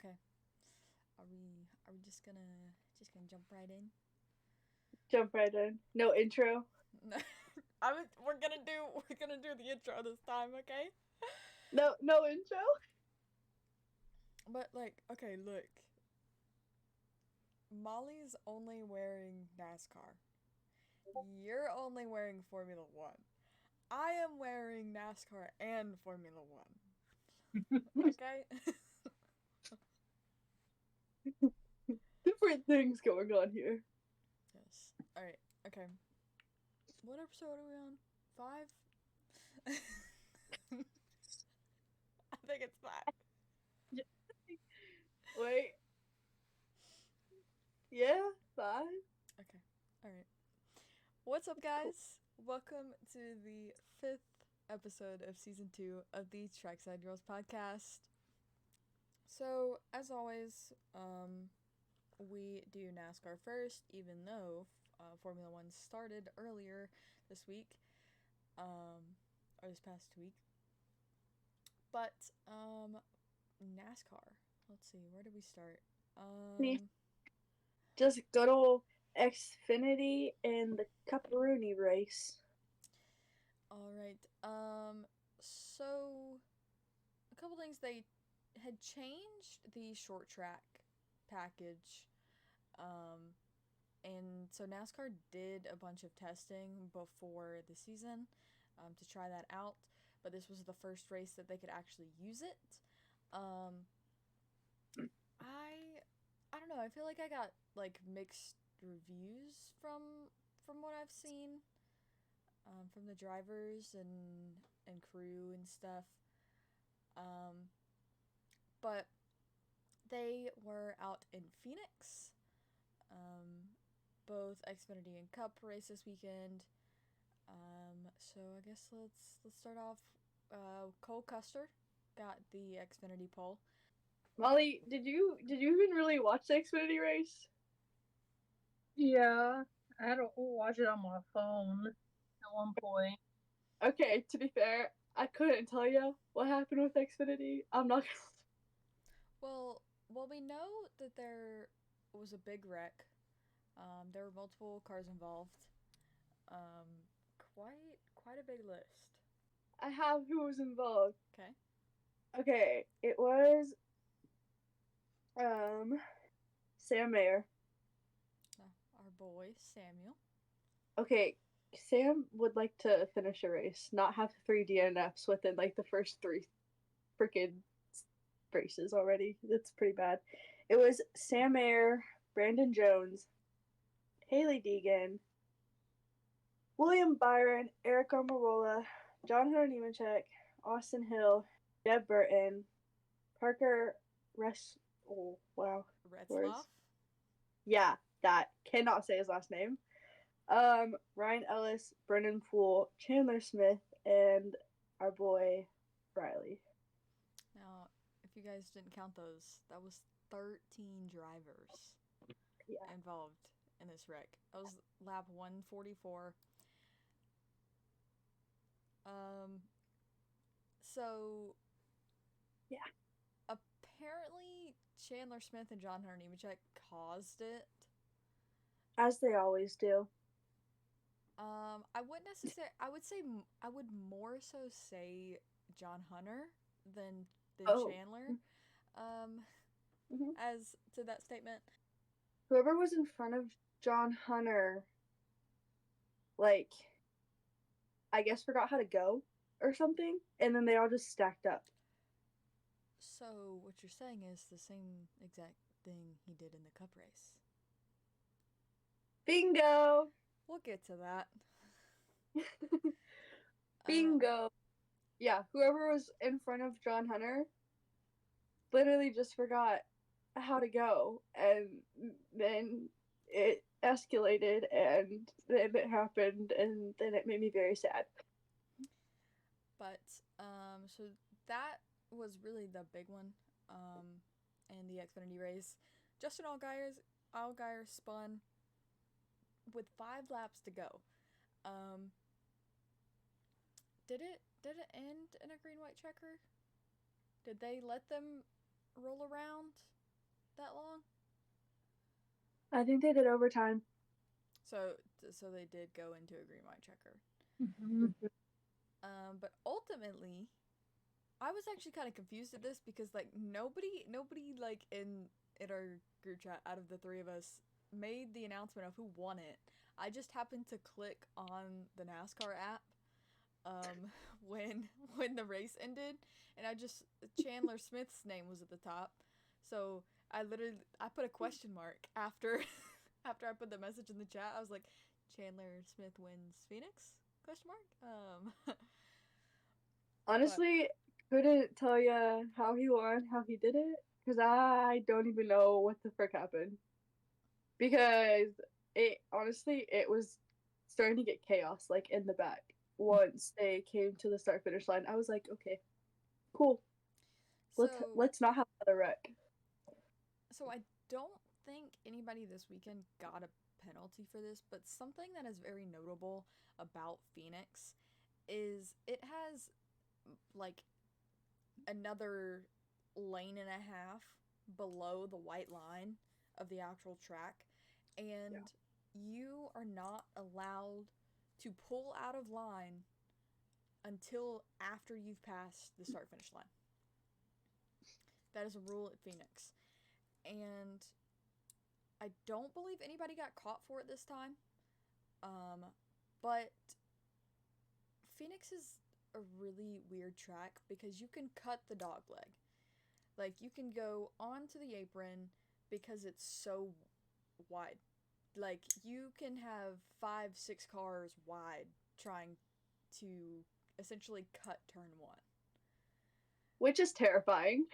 Okay. Are we just gonna jump right in? Jump right in. No intro. We're gonna do the intro this time, okay? No intro. But okay, look. Molly's only wearing NASCAR. You're only wearing Formula One. I am wearing NASCAR and Formula One. Okay? Different things going on here. Yes. Alright, okay. What episode are we on? 5? I think it's 5. Wait. Yeah. Bye. Okay. Alright. What's up, Cool. guys? Welcome to the 5th episode of season 2 of the Trackside Girls podcast. So, as always, we do NASCAR first, even though Formula One started earlier this week, or this past week. But, NASCAR. Let's see, where did we start? Um, Just good old Xfinity and the Cuparoonie race. alright, so a couple things. They had changed the short track package. Um, and so NASCAR did a bunch of testing before the season to try that out. But this was the first race that they could actually use it. Um, I I don't know. I feel like I got mixed reviews from what I've seen from the drivers and crew and stuff. Um, but they were out in Phoenix. Um, both Xfinity and Cup race this weekend. So I guess let's start off. Cole Custer got the Xfinity pole. Molly, did you even really watch the Xfinity race? Yeah, I had to watch it on my phone at one point. Okay. To be fair, I couldn't tell you what happened with Xfinity. I'm not. Well, we know that there was a big wreck. There were multiple cars involved. Quite a big list. I have who was involved. Okay. Okay. It was um Sam Mayer. Our boy Samuel. Okay, Sam would like to finish a race, not have three DNFs within like the first three freaking races already. That's pretty bad. It was Sam Mayer, Brandon Jones, Haley Deegan, William Byron, Eric Almirola, John Hunter Nemechek, Austin Hill, Jeb Burton, Parker Res. Oh wow, words. Retzloff. Yeah, that cannot say his last name. Ryan Ellis, Brennan Poole, Chandler Smith, and our boy Riley. Now, if you guys didn't count those, that was 13 drivers Yeah. involved in this wreck. That was lap 144. Um, so Yeah. apparently Chandler Smith and John Hunter Nemechek caused it. As they always do. I wouldn't necessarily. I would say I would more so say John Hunter than Oh. Chandler. Um, Mm-hmm. as to that statement. Whoever was in front of John Hunter, like, I guess forgot how to go or something, and then they all just stacked up. So what you're saying is the same exact thing he did in the cup race. Bingo! We'll get to that. Um, Bingo! Yeah, whoever was in front of John Hunter literally just forgot how to go, and then it escalated, and then it happened, and then it made me very sad. but so that was really the big one. In the Xfinity race, Justin Allgaier spun with 5 laps to go. Um, did it end in a green white checker? Did they let them roll around that long. I think they did overtime. So they did go into a green white checker. Mm-hmm. But ultimately, I was actually kind of confused at this because like nobody like in our group chat out of the three of us made the announcement of who won it. I just happened to click on the NASCAR app um when the race ended, and I just Chandler Smith's name was at the top. So I put a question mark after after I put the message in the chat. I was like, Chandler Smith wins Phoenix? Question mark. Honestly, couldn't tell you how he won, how he did it, because I don't even know what the frick happened. Because it was starting to get chaos, like, in the back. Once they came to the start-finish line, I was like, okay, cool. Let's not have another wreck. So I don't think anybody this weekend got a penalty for this, but something that is very notable about Phoenix is it has like another lane and a half below the white line of the actual track, and you are not allowed to pull out of line until after you've passed the start finish line. That is a rule at Phoenix. And I don't believe anybody got caught for it this time. But Phoenix is a really weird track because you can cut the dog leg. Like, you can go onto the apron because it's so wide. Like, you can have 5-6 cars wide trying to essentially cut turn 1. Which is terrifying.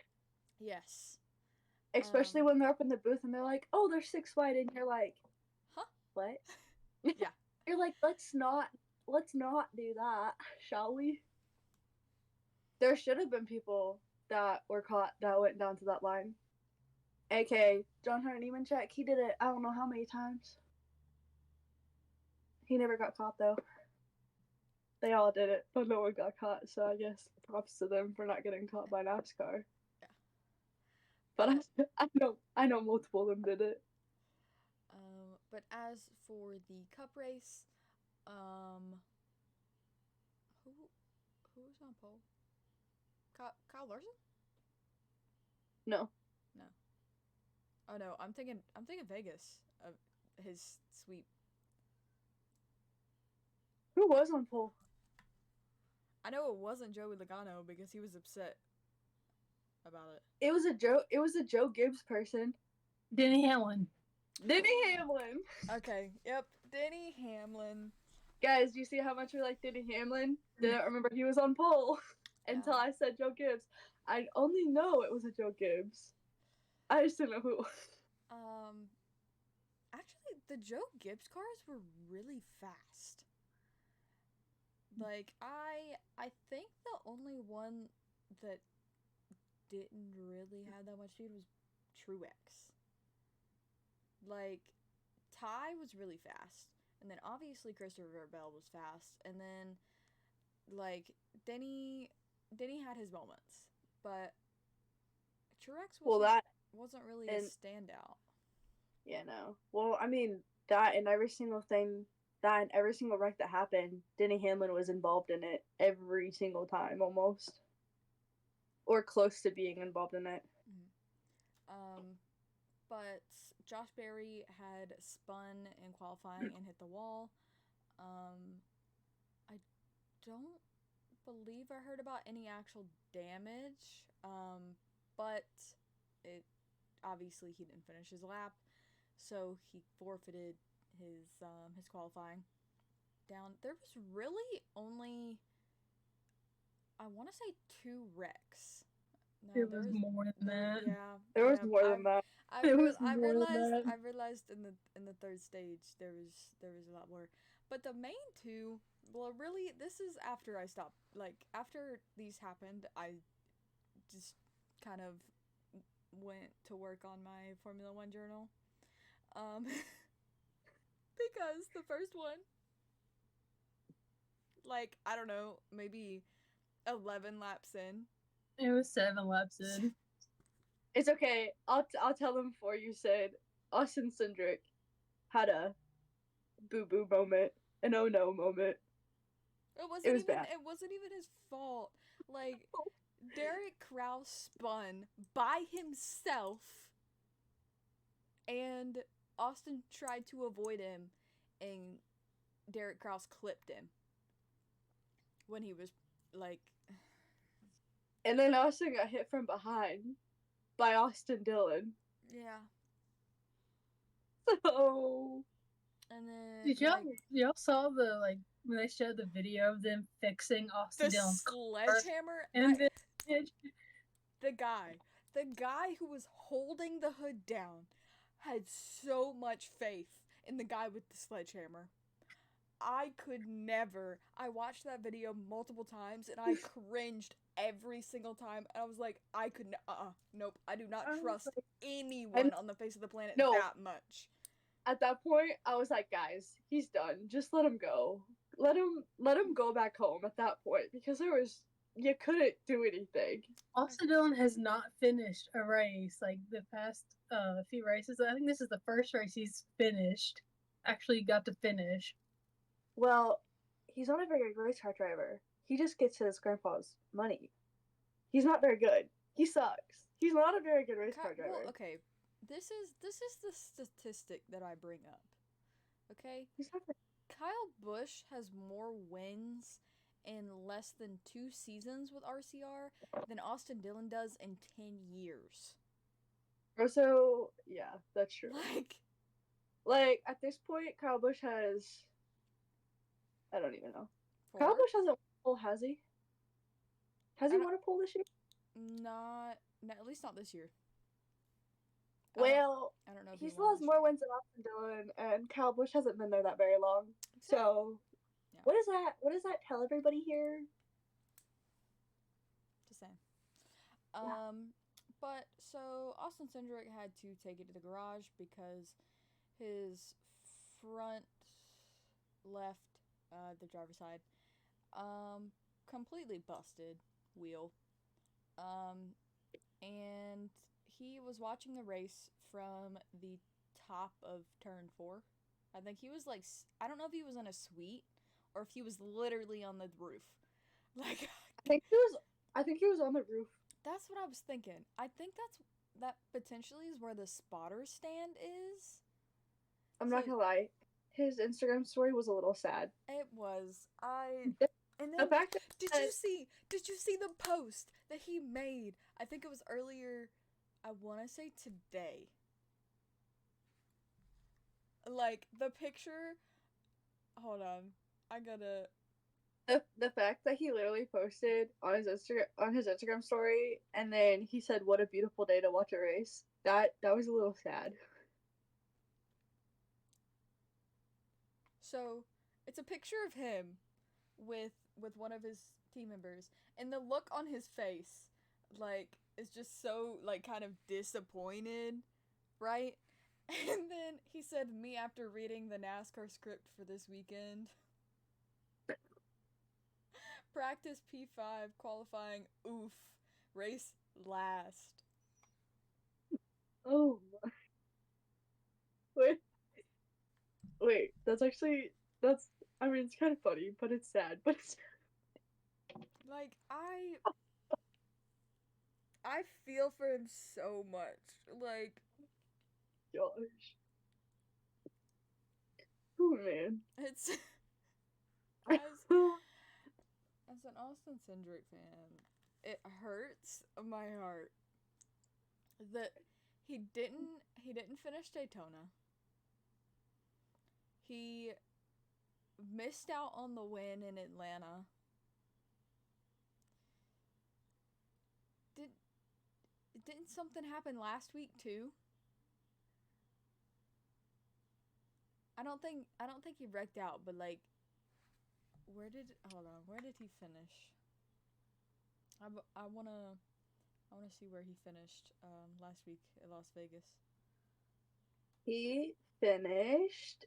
Yes. Especially when they're up in the booth and they're like, oh, they're 6 wide, and you're like, huh? What? Yeah. You're like, let's not do that, shall we? There should have been people that were caught that went down to that line. AK, John Hunter Nemechek, he did it I don't know how many times. He never got caught though. They all did it, but no one got caught, so I guess props to them for not getting caught by NASCAR. Yeah. But I know multiple of them did it. But as for the cup race, who was on pole? Kyle Larson? No. Oh no, I'm thinking Vegas of his sweep. Who was on pole? I know it wasn't Joey Logano because he was upset about it. It was a Joe Gibbs person. Denny Hamlin. Okay, yep, Denny Hamlin. Guys, do you see how much we like Denny Hamlin? Didn't remember he was on pole until I said Joe Gibbs. I only know it was a Joe Gibbs. I just didn't know who. Actually, the Joe Gibbs cars were really fast. Like, I think the only one that didn't really have that much speed was Truex. Like, Ty was really fast, and then obviously Christopher Bell was fast, and then like Denny had his moments, but Truex wasn't really a standout. Yeah, no. Well, I mean, that and every single wreck that happened, Denny Hamlin was involved in it every single time, almost, or close to being involved in it. But Josh Berry had spun in qualifying and hit the wall. I don't believe I heard about any actual damage, but it obviously he didn't finish his lap, so he forfeited his qualifying. There was really only, I want to say, 2 wrecks. No, there was more than that. Yeah, there was more than that. I realized in the third stage there was a lot more, but the main 2. Well, really, this is after I stopped. Like, after these happened, I just kind of went to work on my Formula 1 journal. Because the first one, like, I don't know, maybe 11 laps in. It was 7 laps in. It's okay. I'll tell them for you, Sid. Austin Cindric had a boo boo moment, an oh no moment. It was bad. It wasn't even his fault. Like Derek Kraus spun by himself and Austin tried to avoid him and Derek Kraus clipped him when he was like And then Austin got hit from behind by Austin Dillon. yeah. So And then Did y'all saw the like when they showed the video of them fixing Austin the Dillon's sledgehammer and that, then the guy who was holding the hood down had so much faith in the guy with the sledgehammer. I could never. I watched that video multiple times and I cringed every single time. And I was like, I could nope. I do not trust anyone on the face of the planet that much. At that point, I was like, guys, he's done. Just let him go. Let him go back home at that point because you couldn't do anything. Austin Dillon has not finished a race like the past few races. I think this is the first race he's finished. Actually got to finish. Well, he's not a very good race car driver. He just gets his grandpa's money. He's not very good. He sucks. He's not a very good race car driver. Well, okay. This is the statistic that I bring up. Okay? He's not very... Kyle Busch has more wins in less than 2 seasons with RCR than Austin Dillon does in 10 years. So, yeah, that's true. Like at this point, Kyle Busch has... I don't even know. 4? Kyle Busch hasn't won a pole, has he? Has he won a pole this year? Not, at least not this year. Well, I don't know. He still has more wins than Austin Dillon, and Kyle Busch hasn't been there that very long. Exactly. So, yeah. What does that tell everybody here? Just saying. But so Austin Cindric had to take it to the garage because his front left, the driver's side, completely busted wheel. And he was watching the race from the top of turn 4. I think he was like, I don't know if he was in a suite or if he was literally on the roof. Like, I think he was on the roof. That's what I was thinking. I think that potentially is where the spotter stand is. I'm not gonna lie. His Instagram story was a little sad. It was. And then the fact that did you see the post that he made? I think it was earlier, I want to say today. Like the picture, hold on. I gotta the fact that he literally posted on his Instagram story and then he said what a beautiful day to watch a race. That was a little sad. So, it's a picture of him with one of his team members, and the look on his face, like, is just so, like, kind of disappointed, right? And then he said, me after reading the NASCAR script for this weekend. Practice P5, qualifying, oof, race last. Oh my. Wait, I mean, it's kind of funny, but it's sad, but it's... Like, I feel for him so much, like... Gosh. Oh, man. It's... As an Austin Cindric fan, it hurts my heart that he didn't finish Daytona. He missed out on the win in Atlanta. Didn't something happen last week too? I don't think he wrecked out, but like, where did he finish? I wanna see where he finished last week at Las Vegas. He finished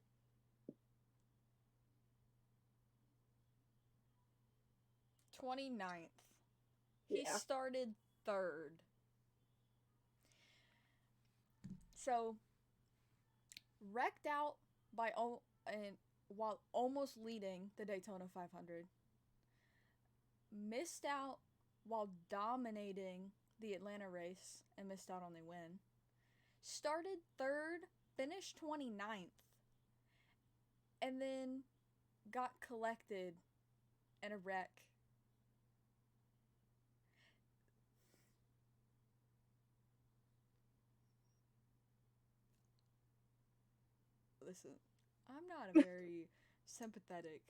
29th. He started 3rd. So, wrecked out and while almost leading the Daytona 500, missed out while dominating the Atlanta race and missed out on the win. Started third, finished 29th, and then got collected in a wreck. Listen, I'm not a very sympathetic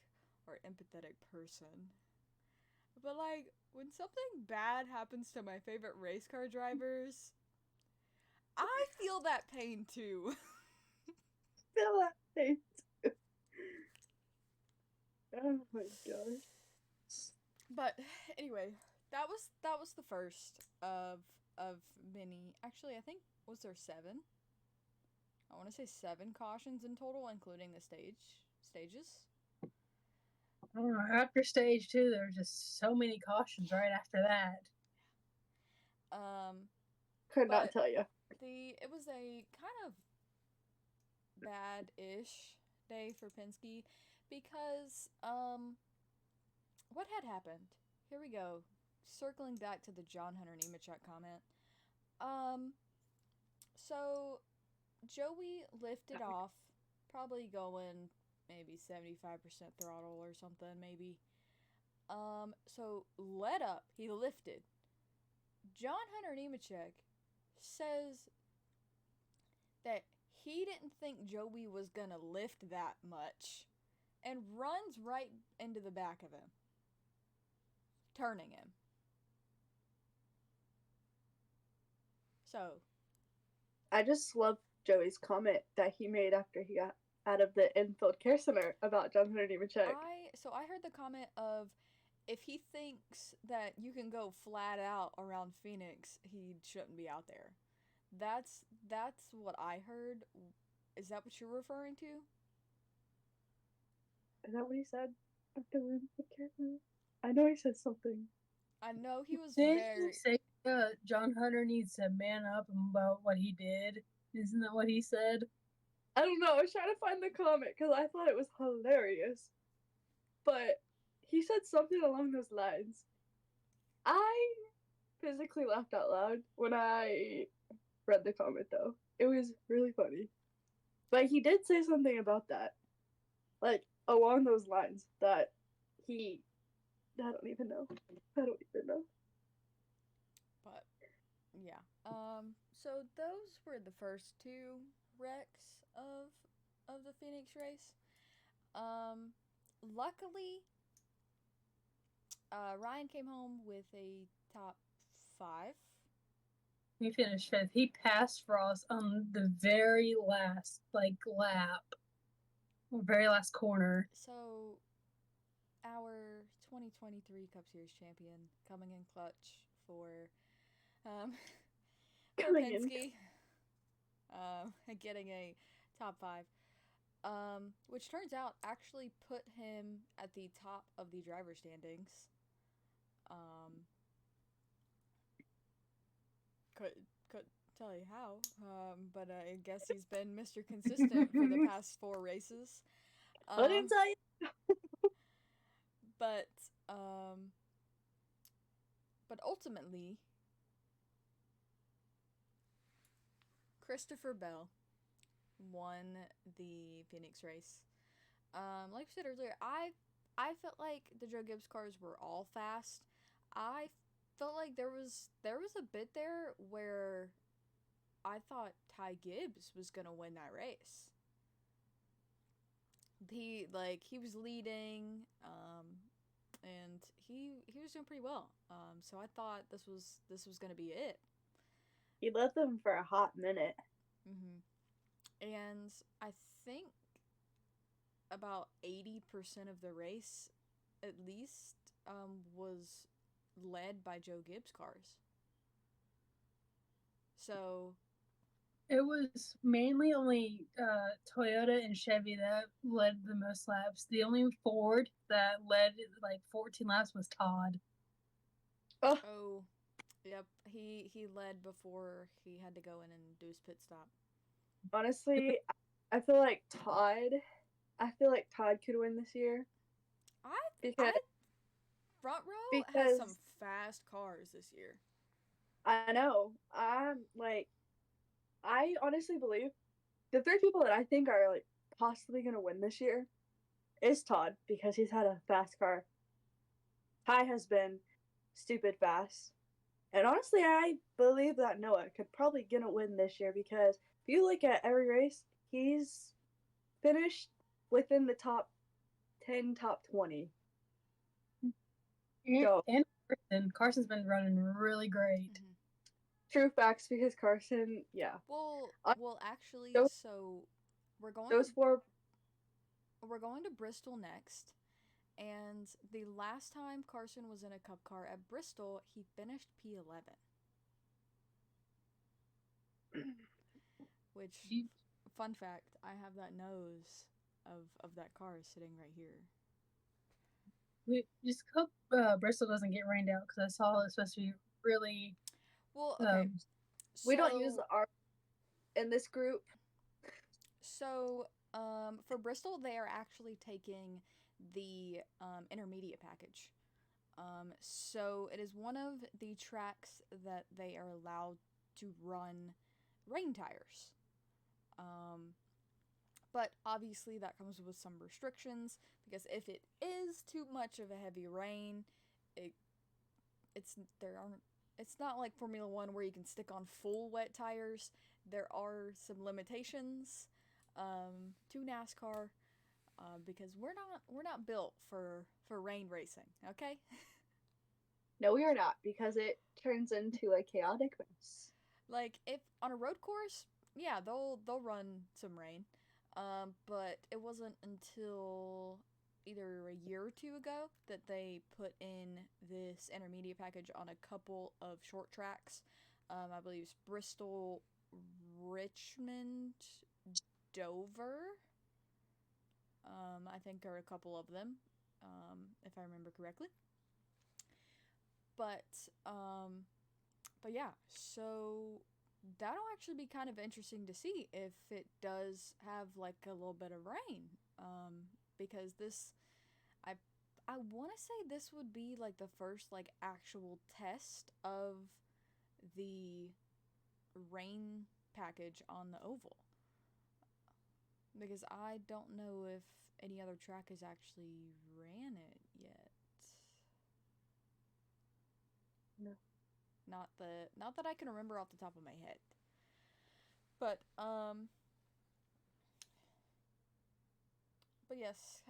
or empathetic person. But, like, when something bad happens to my favorite race car drivers, I feel that pain too. Feel that pain too. Oh my gosh. But anyway, that was the first of many. Actually, I think was there 7? I want to say 7 cautions in total, including the stages. I don't know. After stage 2, there were just so many cautions right after that. Could not tell you. It was a kind of bad-ish day for Penske because what had happened? Here we go. Circling back to the John Hunter Nemechek comment. So Joey lifted off, probably going maybe 75% throttle or something, maybe. So let up. He lifted. John Hunter Nemechek says that he didn't think Joey was gonna lift that much and runs right into the back of him, turning him. So I just love Joey's comment that he made after he got out of the infield care center about John Hunter Nemechek. I heard the comment of, if he thinks that you can go flat out around Phoenix, he shouldn't be out there. That's what I heard. Is that what you're referring to? Is that what he said? I know he said something. I know he was Didn't very. he say John Hunter needs to man up about what he did? Isn't that what he said? I don't know. I was trying to find the comment because I thought it was hilarious. But he said something along those lines. I physically laughed out loud when I read the comment, though. It was really funny. But he did say something about that. Like, along those lines, that he. I don't even know. But, yeah. So those were the first 2 wrecks of the Phoenix race. Luckily, Ryan came home with a top 5. He finished 5th. He passed Frost on the very last lap, very last corner. So, our 2023 Cup Series champion coming in clutch for Penske, getting a top 5, which turns out actually put him at the top of the driver standings. Could tell you how, but I guess he's been Mr. Consistent for the past 4 races. I didn't tell you. But ultimately, Christopher Bell won the Phoenix race. Like I said earlier, I felt like the Joe Gibbs cars were all fast. I felt like there was a bit there where I thought Ty Gibbs was gonna win that race. He was leading, and he was doing pretty well. So I thought this was gonna be it. He led them for a hot minute. And I think about 80% of the race, at least, was led by Joe Gibbs cars. So it was mainly only Toyota and Chevy that led the most laps. The only Ford that led 14 laps was Todd. Oh, yep. He led before he had to go in and do his pit stop. Honestly, I feel like Todd. I feel like Todd could win this year because I front row has some because fast cars this year. I know I honestly believe the three people that I think are like possibly gonna win this year is Todd because he's had a fast car. Ty has been stupid fast. And honestly, I believe that Noah could probably gonna win this year because if you look at every race, he's finished within the top 10, top 20. So And Carson's been running really great. Mm-hmm. true facts because Carson, yeah. Well, actually, Those, so we're going those to four. we're going to Bristol next, and the last time Carson was in a Cup car at Bristol, he finished P11. Which, fun fact, I have that nose of that car sitting right here. We just hope Bristol doesn't get rained out because I saw it's supposed to be really. Well, okay. We don't use our in this group. So, for Bristol, they are actually taking the intermediate package. So it is one of the tracks that they are allowed to run rain tires. But obviously that comes with some restrictions because if it is too much of a heavy rain, it's not like Formula 1 where you can stick on full wet tires. There are some limitations to NASCAR because we're not built for rain racing, okay? No, we are not because it turns into a chaotic mess. Like if on a road course, yeah, they'll run some rain. But it wasn't until either a year or two ago that they put in this intermediate package on a couple of short tracks. I believe it's Bristol, Richmond, Dover. I think are a couple of them, if I remember correctly. But yeah, so that'll actually be kind of interesting to see if it does have like a little bit of rain, because I I want to say this would be like the first like actual test of the rain package on the oval, because I don't know if any other track has actually ran it yet. No. Not that I can remember off the top of my head. But yes,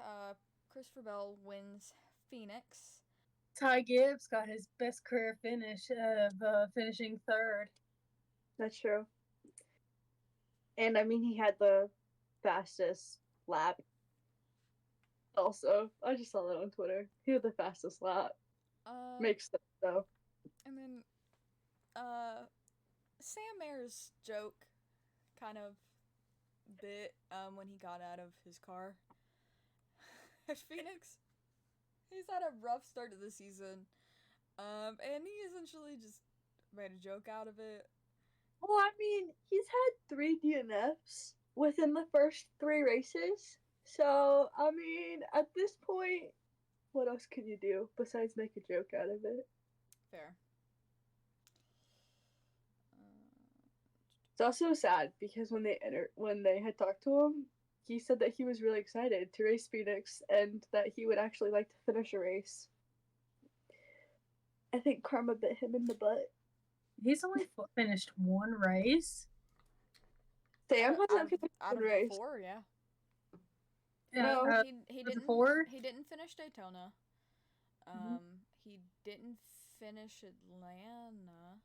Christopher Bell wins Phoenix. Ty Gibbs got his best career finish of finishing third. That's true. And I mean, he had the fastest lap. Also, I just saw that on Twitter. He had the fastest lap. Makes sense though. And then, Sam Mayer's joke kind of bit when he got out of his car at Phoenix. He's had a rough start to the season, and he essentially just made a joke out of it. Well, I mean, he's had 3 DNFs within the first 3 races. So, I mean, at this point, what else can you do besides make a joke out of it? Fair. It's also sad because when they had talked to him, he said that he was really excited to race Phoenix and that he would actually like to finish a race. I think karma bit him in the butt. He's only finished one race. Sam hasn't finished out one of race. 4, yeah. No, he didn't finish Daytona. He didn't finish Atlanta.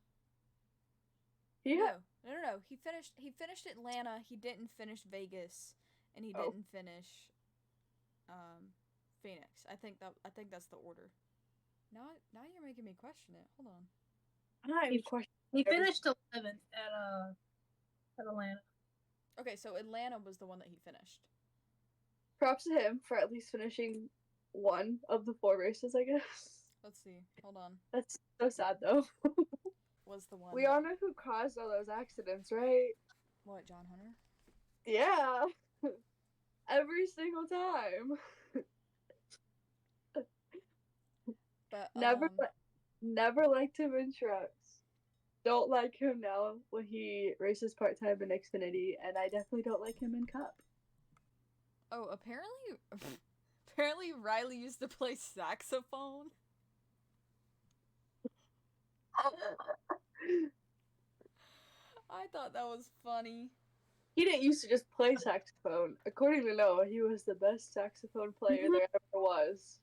Yeah. No. He finished Atlanta. He didn't finish Vegas, and he didn't finish Phoenix. I think that's the order. Now you're making me question it. Hold on. He finished 11th at Atlanta. Okay, so Atlanta was the one that he finished. Props to him for at least finishing one of the 4 races, I guess. Let's see. Hold on. That's so sad, though. Was the one we all know who caused all those accidents, right? What, John Hunter? Yeah. Every single time. But Never, never liked him in trucks. Don't like him now when he races part time in Xfinity, and I definitely don't like him in Cup. oh, apparently Riley used to play saxophone. I thought that was funny. He didn't used to just play saxophone. According to Noah, he was the best saxophone player there ever was.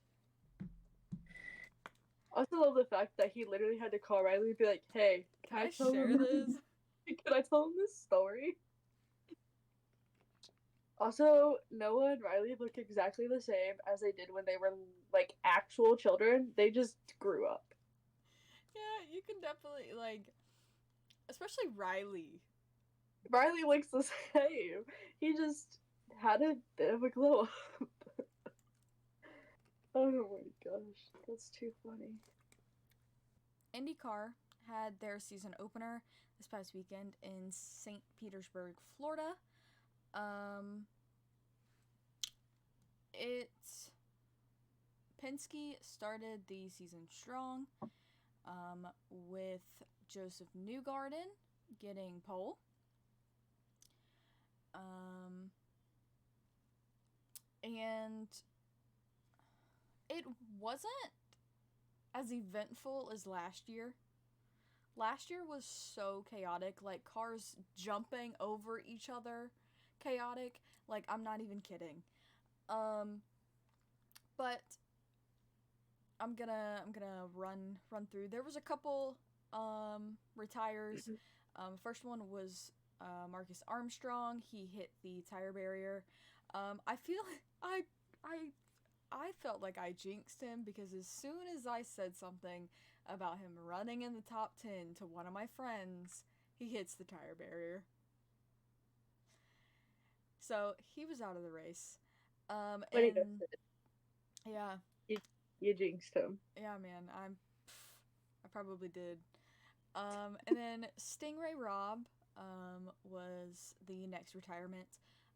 I also love the fact that he literally had to call Riley and be like, "Hey, Can I share this? Can I tell him this story?" Also, Noah and Riley look exactly the same as they did when they were like actual children. They just grew up. Yeah, you can definitely especially Riley. Riley looks the same. He just had a bit of a glow up. Oh my gosh, that's too funny. IndyCar had their season opener this past weekend in St. Petersburg, Florida. It Penske started the season strong, with Joseph Newgarden getting pole. And it wasn't as eventful as last year. Last year was so chaotic, like cars jumping over each other, chaotic. Like I'm not even kidding. But I'm gonna run through. There was a couple retires. First one was Marcus Armstrong. He hit the tire barrier. I feel I I felt like I jinxed him because as soon as I said something about him running in the top 10 to one of my friends, he hits the tire barrier. So he was out of the race. But he And does it. yeah, You jinxed him. yeah, man, I probably did. And then Stingray Rob was the next retirement.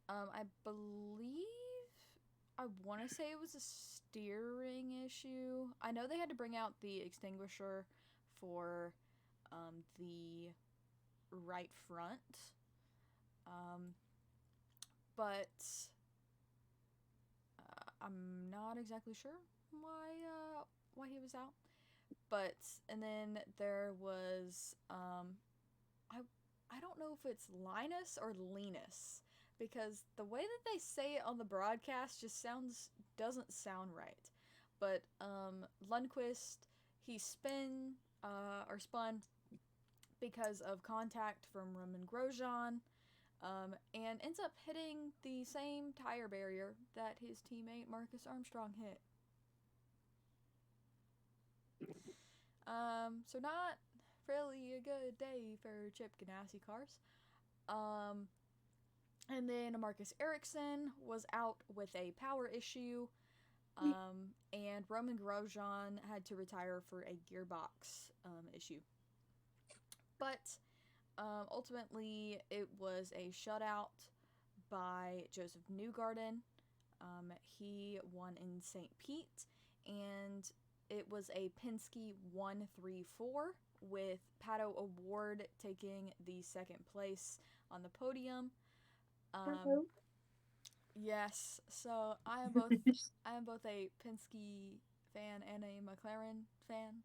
I believe I want to say it was a steering issue. I know they had to bring out the extinguisher for the right front, but I'm not exactly sure why he was out. But and then there was I don't know if it's Linus or Linus because the way that they say it on the broadcast just doesn't sound right. But Lundqvist he spun because of contact from Roman Grosjean, and ends up hitting the same tire barrier that his teammate Marcus Armstrong hit. So not really a good day for Chip Ganassi cars. And then Marcus Ericsson was out with a power issue, and Roman Grosjean had to retire for a gearbox issue. But ultimately, it was a shutout by Joseph Newgarden. He won in St. Pete, and it was a Penske 134 with Pato O'Ward taking the second place on the podium. Yes, so I am both a Penske fan and a McLaren fan,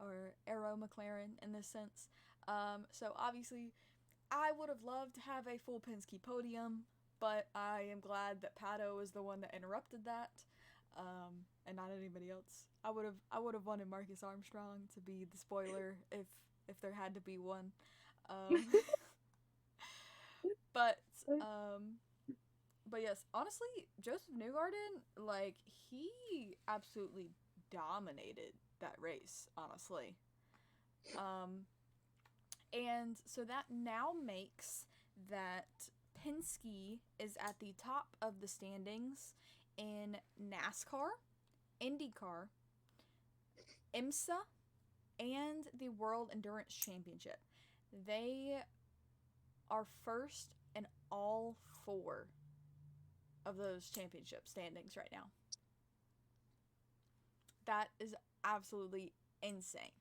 or Aero McLaren in this sense. So obviously, I would have loved to have a full Penske podium, but I am glad that Pato is the one that interrupted that, and not anybody else. I would have wanted Marcus Armstrong to be the spoiler if there had to be one. Um, but but yes, honestly, Joseph Newgarden, like he absolutely dominated that race. Honestly, and so that now makes that Penske is at the top of the standings in NASCAR, IndyCar, IMSA, and the World Endurance Championship. They are first in all 4 of those championship standings right now. That is absolutely insane.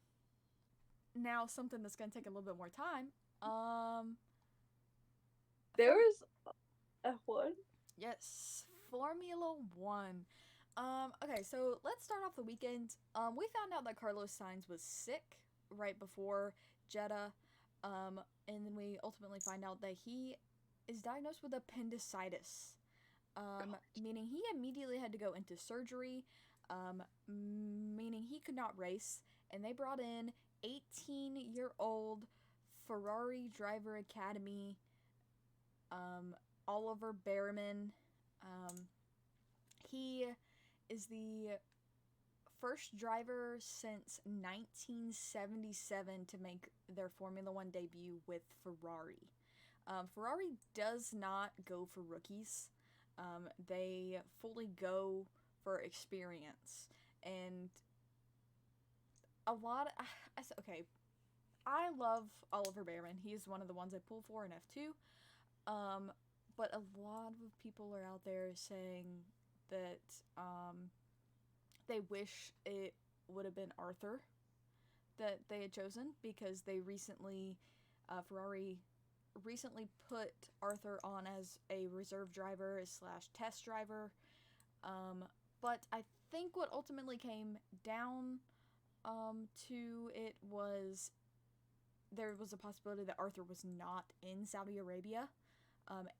Now, something that's going to take a little bit more time. There was F1. Yes, Formula 1. Okay, so let's start off the weekend. We found out that Carlos Sainz was sick right before Jeddah. And then we ultimately find out that he is diagnosed with appendicitis. Meaning he immediately had to go into surgery. Meaning he could not race. And they brought in 18-year-old Ferrari Driver Academy Oliver Bearman. He is the first driver since 1977 to make their Formula One debut with Ferrari. Ferrari does not go for rookies. They fully go for experience. And okay, I love Oliver Bearman. He's one of the ones I pull for in F2. But a lot of people are out there saying that they wish it would have been Arthur that they had chosen, because they Ferrari recently put Arthur on as a reserve driver / test driver. But I think what ultimately came down to it was there was a possibility that Arthur was not in Saudi Arabia,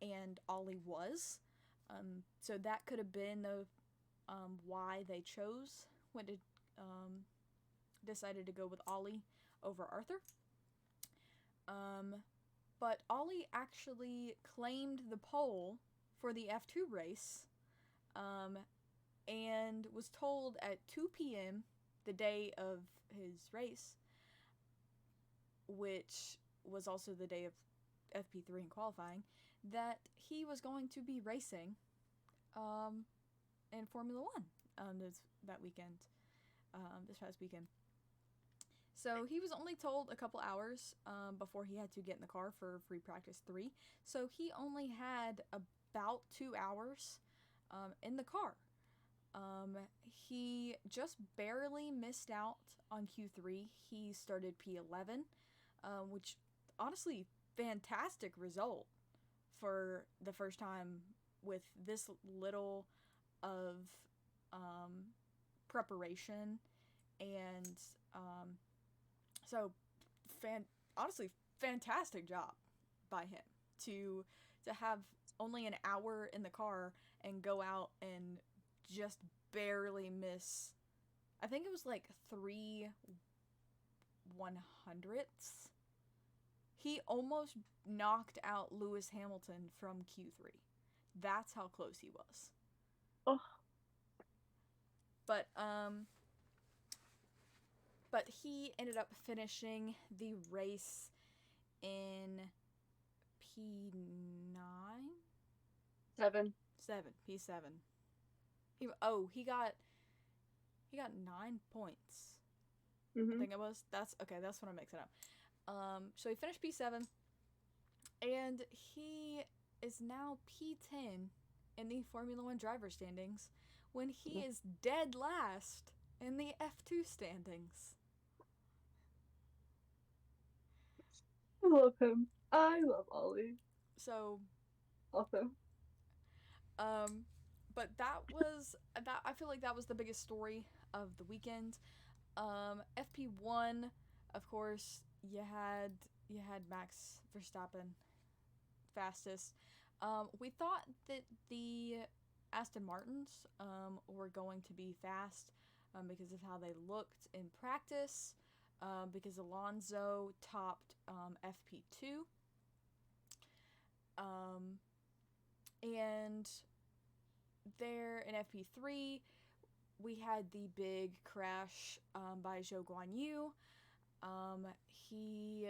and Ollie was. So that could have been the why they decided to go with Ollie over Arthur. But Ollie actually claimed the pole for the F2 race, and was told at 2 p.m. the day of his race, which was also the day of FP3 and qualifying, that he was going to be racing in Formula 1 that weekend, this past weekend. So he was only told a couple hours before he had to get in the car for free practice 3. So he only had about 2 hours in the car. He just barely missed out on Q3. He started P11, which honestly, fantastic result for the first time with this little of preparation. And so honestly, fantastic job by him to have only an hour in the car and go out and just barely miss. I think it was like 3/100ths. He almost knocked out Lewis Hamilton from Q3. That's how close he was. Oh. But he ended up finishing the race in P9? 7. P7. He got 9 points. Mm-hmm. I think it was. That's what I'm mixing up. So he finished P7, and he is now P10 in the Formula 1 driver standings when he is dead last in the F2 standings. I love him. I love Ollie. So, also. But that I feel like that was the biggest story of the weekend. FP1, of course, you had Max Verstappen fastest. We thought that the Aston Martins were going to be fast because of how they looked in practice, because Alonso topped FP2. And there in FP3, we had the big crash by Zhou Guanyu. He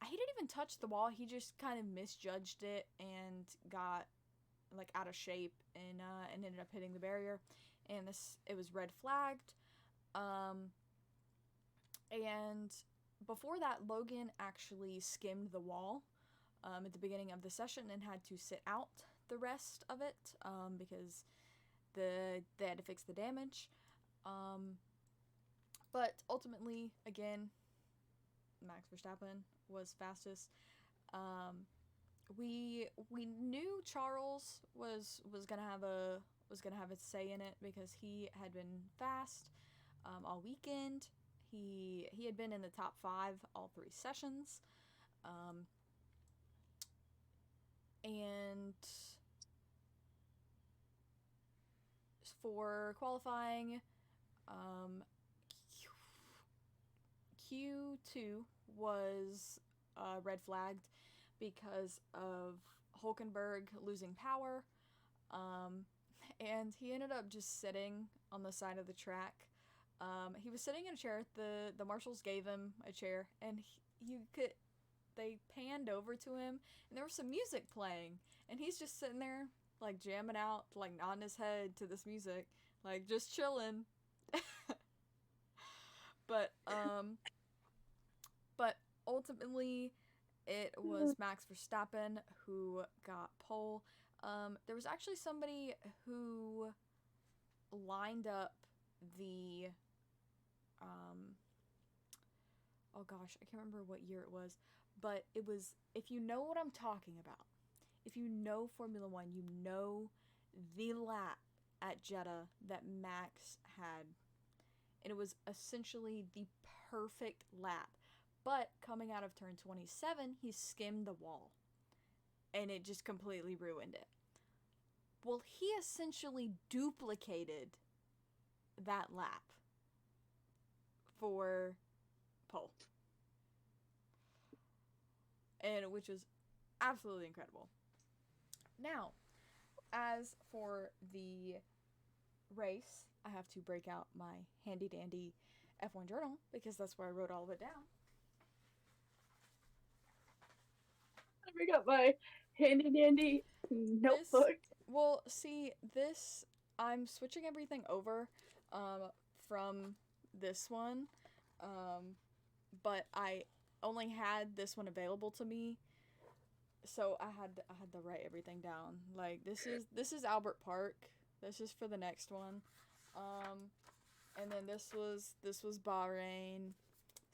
didn't even touch the wall. He just kind of misjudged it and got like out of shape and ended up hitting the barrier. And it was red flagged. And before that, Logan actually skimmed the wall. at the beginning of the session and had to sit out the rest of it because they had to fix the damage. But ultimately, again, Max Verstappen was fastest. We knew Charles was gonna have a say in it because he had been fast all weekend. He had been in the top 5 all 3 sessions. And for qualifying, Q2 was red flagged because of Hulkenberg losing power. And he ended up just sitting on the side of the track. He was sitting in a chair. The marshals gave him a chair, and they panned over to him, and there was some music playing, and he's just sitting there, like, jamming out, like, nodding his head to this music, like, just chilling. But ultimately, it was Max Verstappen who got pole. There was actually somebody who lined up the, oh gosh, I can't remember what year it was, but it was, if you know what I'm talking about, if you know Formula One, you know the lap at Jeddah that Max had. And it was essentially the perfect lap. But coming out of turn 27, he skimmed the wall. And it just completely ruined it. Well, he essentially duplicated that lap for pole. And which was absolutely incredible. Now, as for the race, I have to break out my handy dandy F1 journal because that's where I wrote all of it down. I bring up my handy dandy notebook. This I'm switching everything over from this one, but I only had this one available to me, so I had to write everything down. Like, this is Albert Park. This is for the next one. And then this was Bahrain.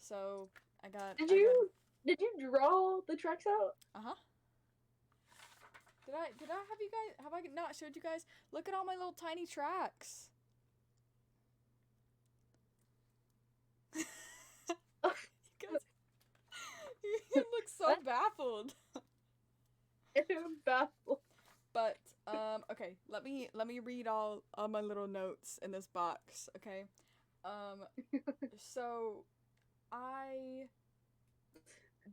So I got. Did you draw the tracks out? Uh-huh. Did I have I not showed you guys? Look at all my little tiny tracks. You guys, you look so baffled. I'm baffled. But okay, let me read all my little notes in this box, okay? So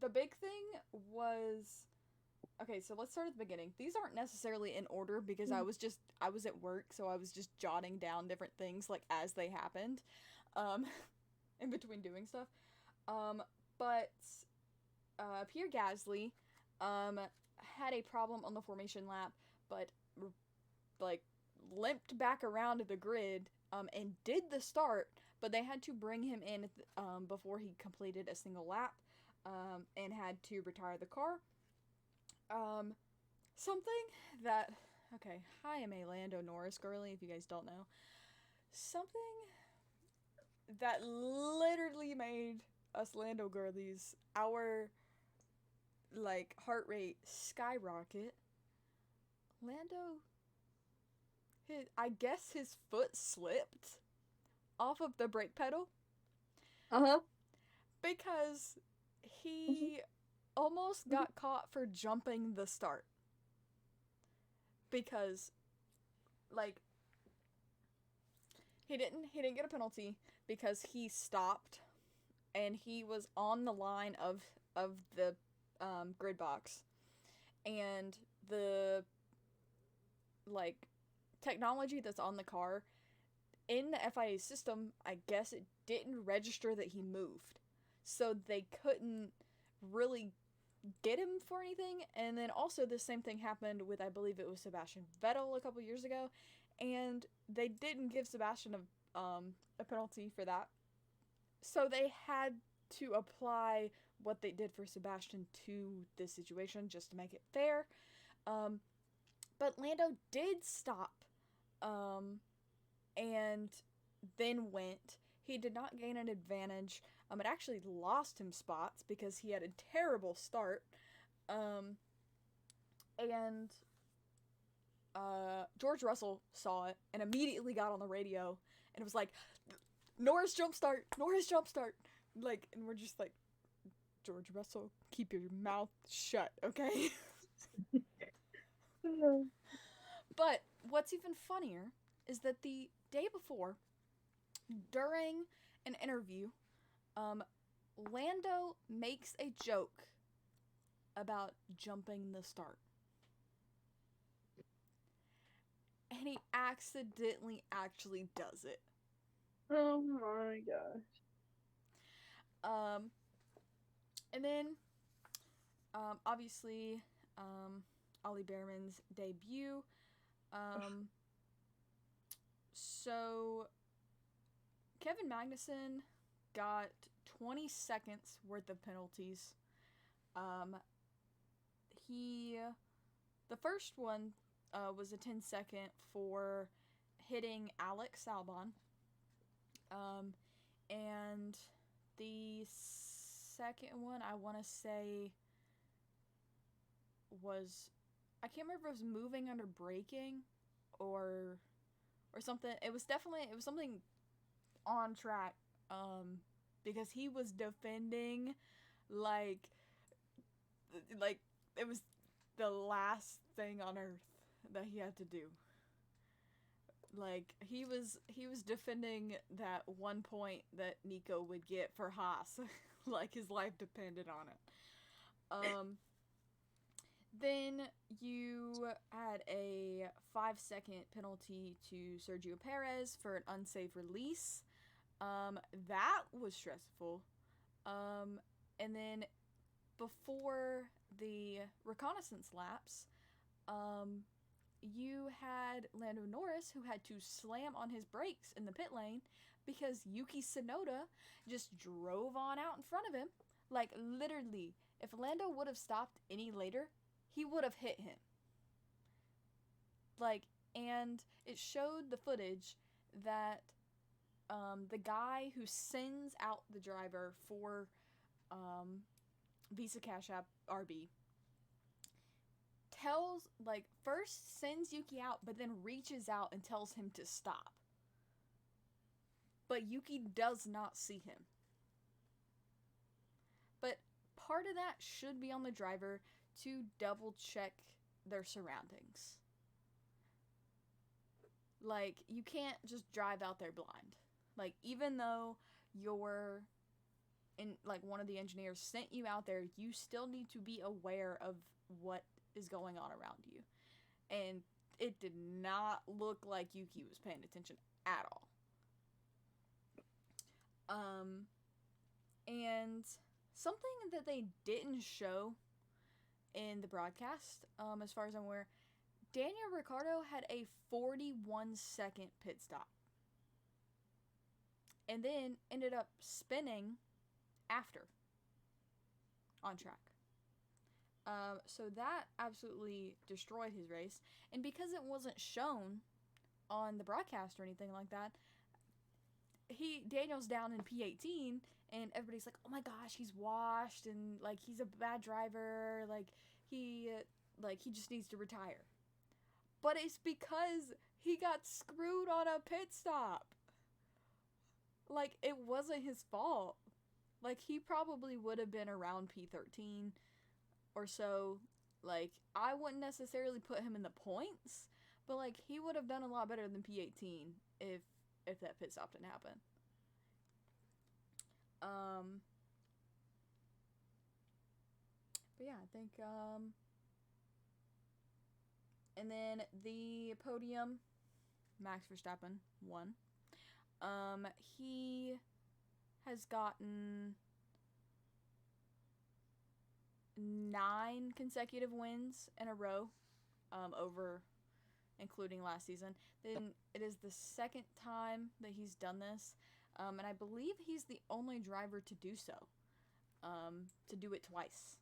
the big thing was, okay, so let's start at the beginning. These aren't necessarily in order because I was at work, so I was just jotting down different things like as they happened in between doing stuff. But Pierre Gasly had a problem on the formation lap, but like limped back around to the grid and did the start, but they had to bring him in before he completed a single lap and had to retire the car. Something that, okay, hi, I'm a Lando Norris girly, if you guys don't know. Something that literally made us Lando girlies, our, like, heart rate skyrocket. Lando, I guess his foot slipped off of the brake pedal. Uh-huh. Because he almost got caught for jumping the start. Because, like, he didn't get a penalty because he stopped and he was on the line of the grid box, and the, like, technology that's on the car in the FIA system, I guess it didn't register that he moved, so they couldn't really get him for anything. And then also the same thing happened with, I believe it was Sebastian Vettel a couple years ago, and they didn't give Sebastian a penalty for that, so they had to apply what they did for Sebastian to this situation just to make it fair. But Lando did stop, and then went. He did not gain an advantage. It actually lost him spots because he had a terrible start. And George Russell saw it and immediately got on the radio and it was like, Norris jump start. Like, and we're just like, George Russell, keep your mouth shut, okay? But what's even funnier is that the day before, during an interview, Lando makes a joke about jumping the start. And he accidentally actually does it. Oh my gosh. And then, obviously, Ollie Bearman's debut. So, Kevin Magnussen got 20 seconds worth of penalties. The first one was a 10-second for hitting Alex Albon. And the second one, I want to say, was, I can't remember if it was moving under braking or something. It was something on track, because he was defending like it was the last thing on earth that he had to do. Like, he was defending that 1 point that Nico would get for Haas. Like, his life depended on it. Then you had a 5-second penalty to Sergio Perez for an unsafe release. That was stressful. And then before the reconnaissance laps, you had Lando Norris, who had to slam on his brakes in the pit lane because Yuki Tsunoda just drove on out in front of him. Like, literally, if Lando would have stopped any later, he would have hit him. Like, and it showed the footage that the guy who sends out the driver for Visa Cash App RB first sends Yuki out, but then reaches out and tells him to stop. But Yuki does not see him. But part of that should be on the driver to double check their surroundings. Like, you can't just drive out there blind. Like, even though one of the engineers sent you out there, you still need to be aware of what is going on around you. And it did not look like Yuki was paying attention at all. And something that they didn't show in the broadcast, as far as I'm aware, Daniel Ricciardo had a 41-second pit stop. And then ended up spinning after on track. So that absolutely destroyed his race. And because it wasn't shown on the broadcast or anything like that, Daniel's down in P18 and everybody's like, oh my gosh, he's washed and like he's a bad driver, like he just needs to retire. But it's because he got screwed on a pit stop. Like, it wasn't his fault. Like, he probably would have been around P13 or so. Like, I wouldn't necessarily put him in the points, but like, he would have done a lot better than P18 if that pit stop didn't happen. But yeah, I think, and then the podium, Max Verstappen won. He has gotten 9 consecutive wins in a row, over, including last season. Then it is the second time that he's done this, and I believe he's the only driver to do so. to do it twice.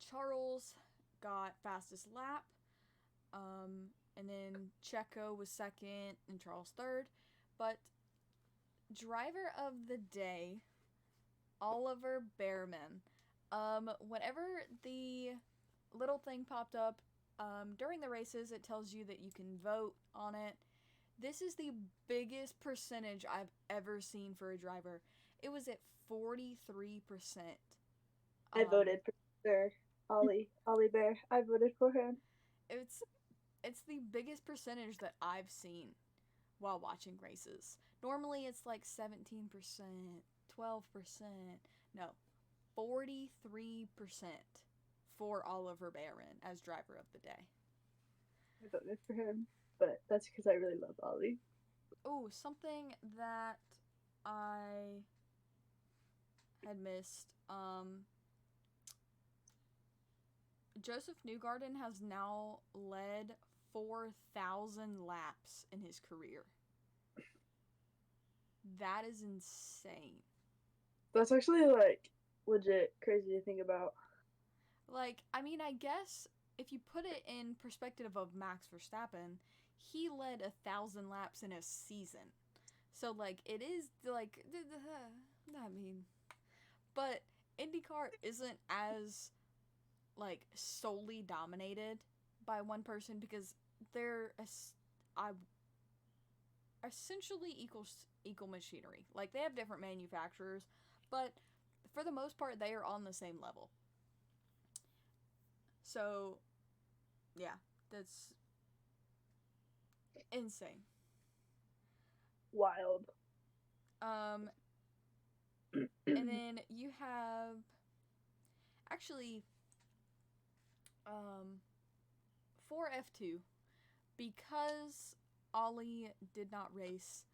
Charles got fastest lap, and then Checo was second and Charles third. But driver of the day, Oliver Bearman. Whenever the little thing popped up during the races, it tells you that you can vote on it. This is the biggest percentage I've ever seen for a driver. It was at 43%. I voted for sure. Ollie Bear. I voted for him. It's the biggest percentage that I've seen while watching races. Normally it's like 17%, 12%. No, 43% for Oliver Bearman as driver of the day. I voted for him, but that's because I really love Ollie. Oh, something that I had missed. Joseph Newgarden has now led 4,000 laps in his career. That is insane. That's actually, like, legit crazy to think about. Like, I mean, I guess if you put it in perspective of Max Verstappen, he led 1,000 laps in a season. So, like, it is, like, I mean, but IndyCar isn't as, like, solely dominated by one person because they're essentially equal machinery. Like, they have different manufacturers, but for the most part, they are on the same level. So, yeah, that's insane. Wild. And then you have actually for F2, because Ollie did not race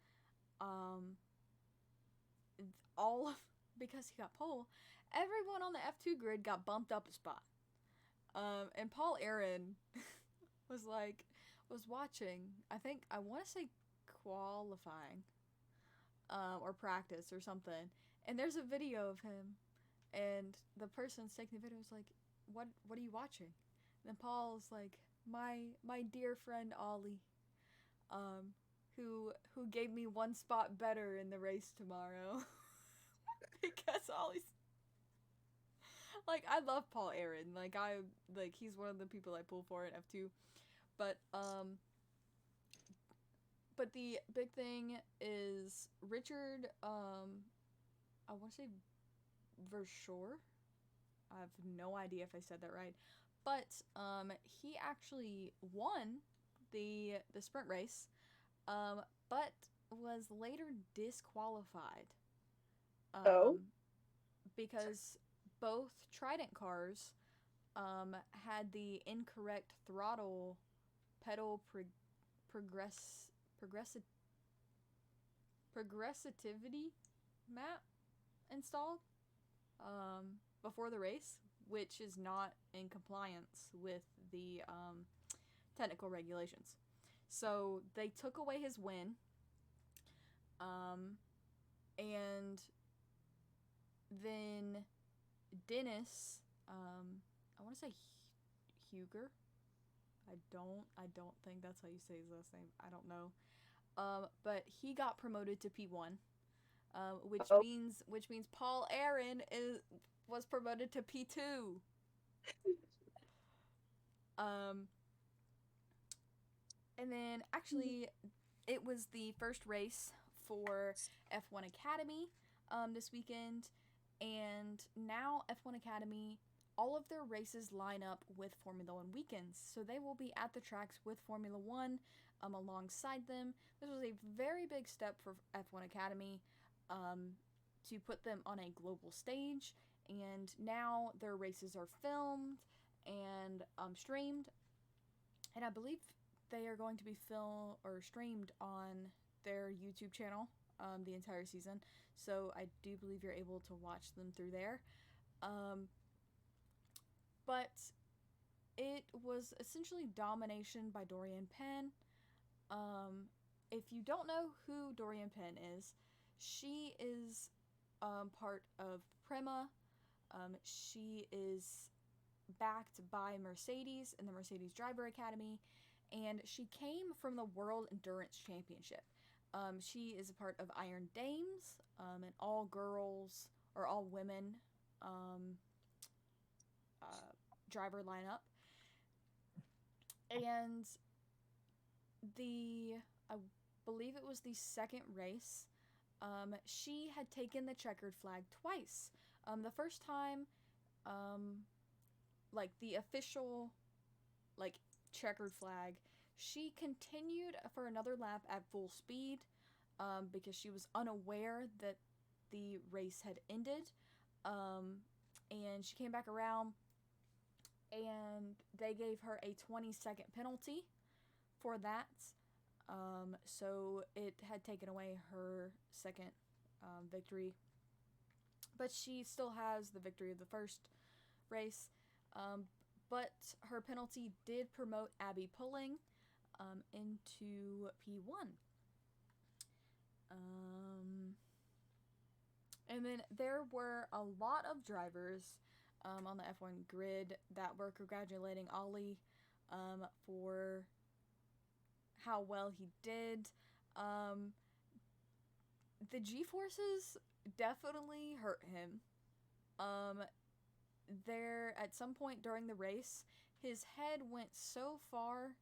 because he got pole, everyone on the F2 grid got bumped up a spot. And Paul Aaron was watching, I want to say qualifying, or practice or something. And there's a video of him, and the person's taking the video was like, what are you watching? And then Paul's like, my dear friend Ollie, who gave me one spot better in the race tomorrow. Because Ollie's, like, I love Paul Aaron. Like, he's one of the people I pull for in F2. But the big thing is Richard, I want to say Verschoor. I have no idea if I said that right. But he actually won the sprint race, but was later disqualified. Because both Trident cars had the incorrect throttle pedal progressivity map installed before the race, which is not in compliance with the technical regulations. So they took away his win, and then Dennis, I want to say Huger. I don't think that's how you say his last name. I don't know. But he got promoted to P1, which means Paul Aaron was promoted to P2. And then actually, it was the first race for F1 Academy this weekend, and now F1 Academy, all of their races line up with Formula One weekends, so they will be at the tracks with Formula One alongside them. This was a very big step for F1 Academy to put them on a global stage, and now their races are filmed and streamed, and I believe they are going to be filmed or streamed on their YouTube channel the entire season, so I do believe you're able to watch them through there. But it was essentially domination by Dorian Penn. If you don't know who Dorian Penn is, she is part of Prema. She is backed by Mercedes in the Mercedes Driver Academy, and she came from the World Endurance Championship. She is a part of Iron Dames, an all girls or all women driver lineup. And I believe it was the second race, she had taken the checkered flag twice. The first time, like the official, like checkered flag, she continued for another lap at full speed, because she was unaware that the race had ended, and she came back around, and they gave her a 20-second penalty for that. So it had taken away her second victory, but she still has the victory of the first race. But her penalty did promote Abby Pulling into P1. And then there were a lot of drivers on the F1 grid that were congratulating Ollie for how well he did. The G-forces definitely hurt him. There, at some point during the race, his head went so far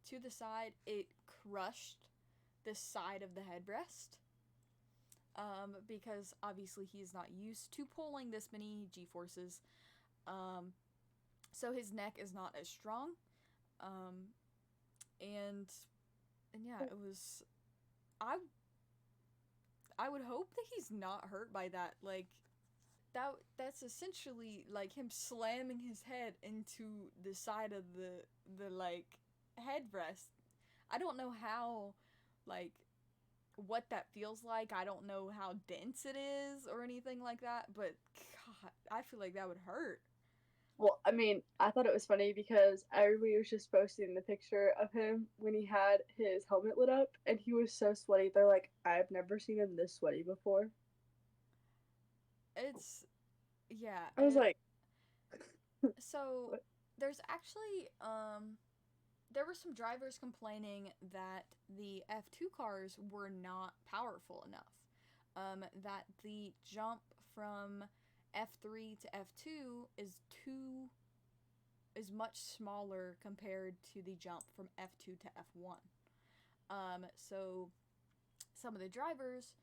to the side, it crushed the side of the headrest. Because obviously he's not used to pulling this many G-forces. So his neck is not as strong. And yeah, it was, I would hope that he's not hurt by that. Like, that's essentially like him slamming his head into the side of the like headrest. I don't know how, like, what that feels like. I don't know how dense it is or anything like that, but God, I feel like that would hurt. Well, I mean, I thought it was funny because everybody was just posting the picture of him when he had his helmet lit up, and he was so sweaty. They're like, I've never seen him this sweaty before. It's, yeah. I was like, so what? there's actually, there were some drivers complaining that the F2 cars were not powerful enough. That the jump from F3 to F2 is much smaller compared to the jump from F2 to F1. So some of the drivers,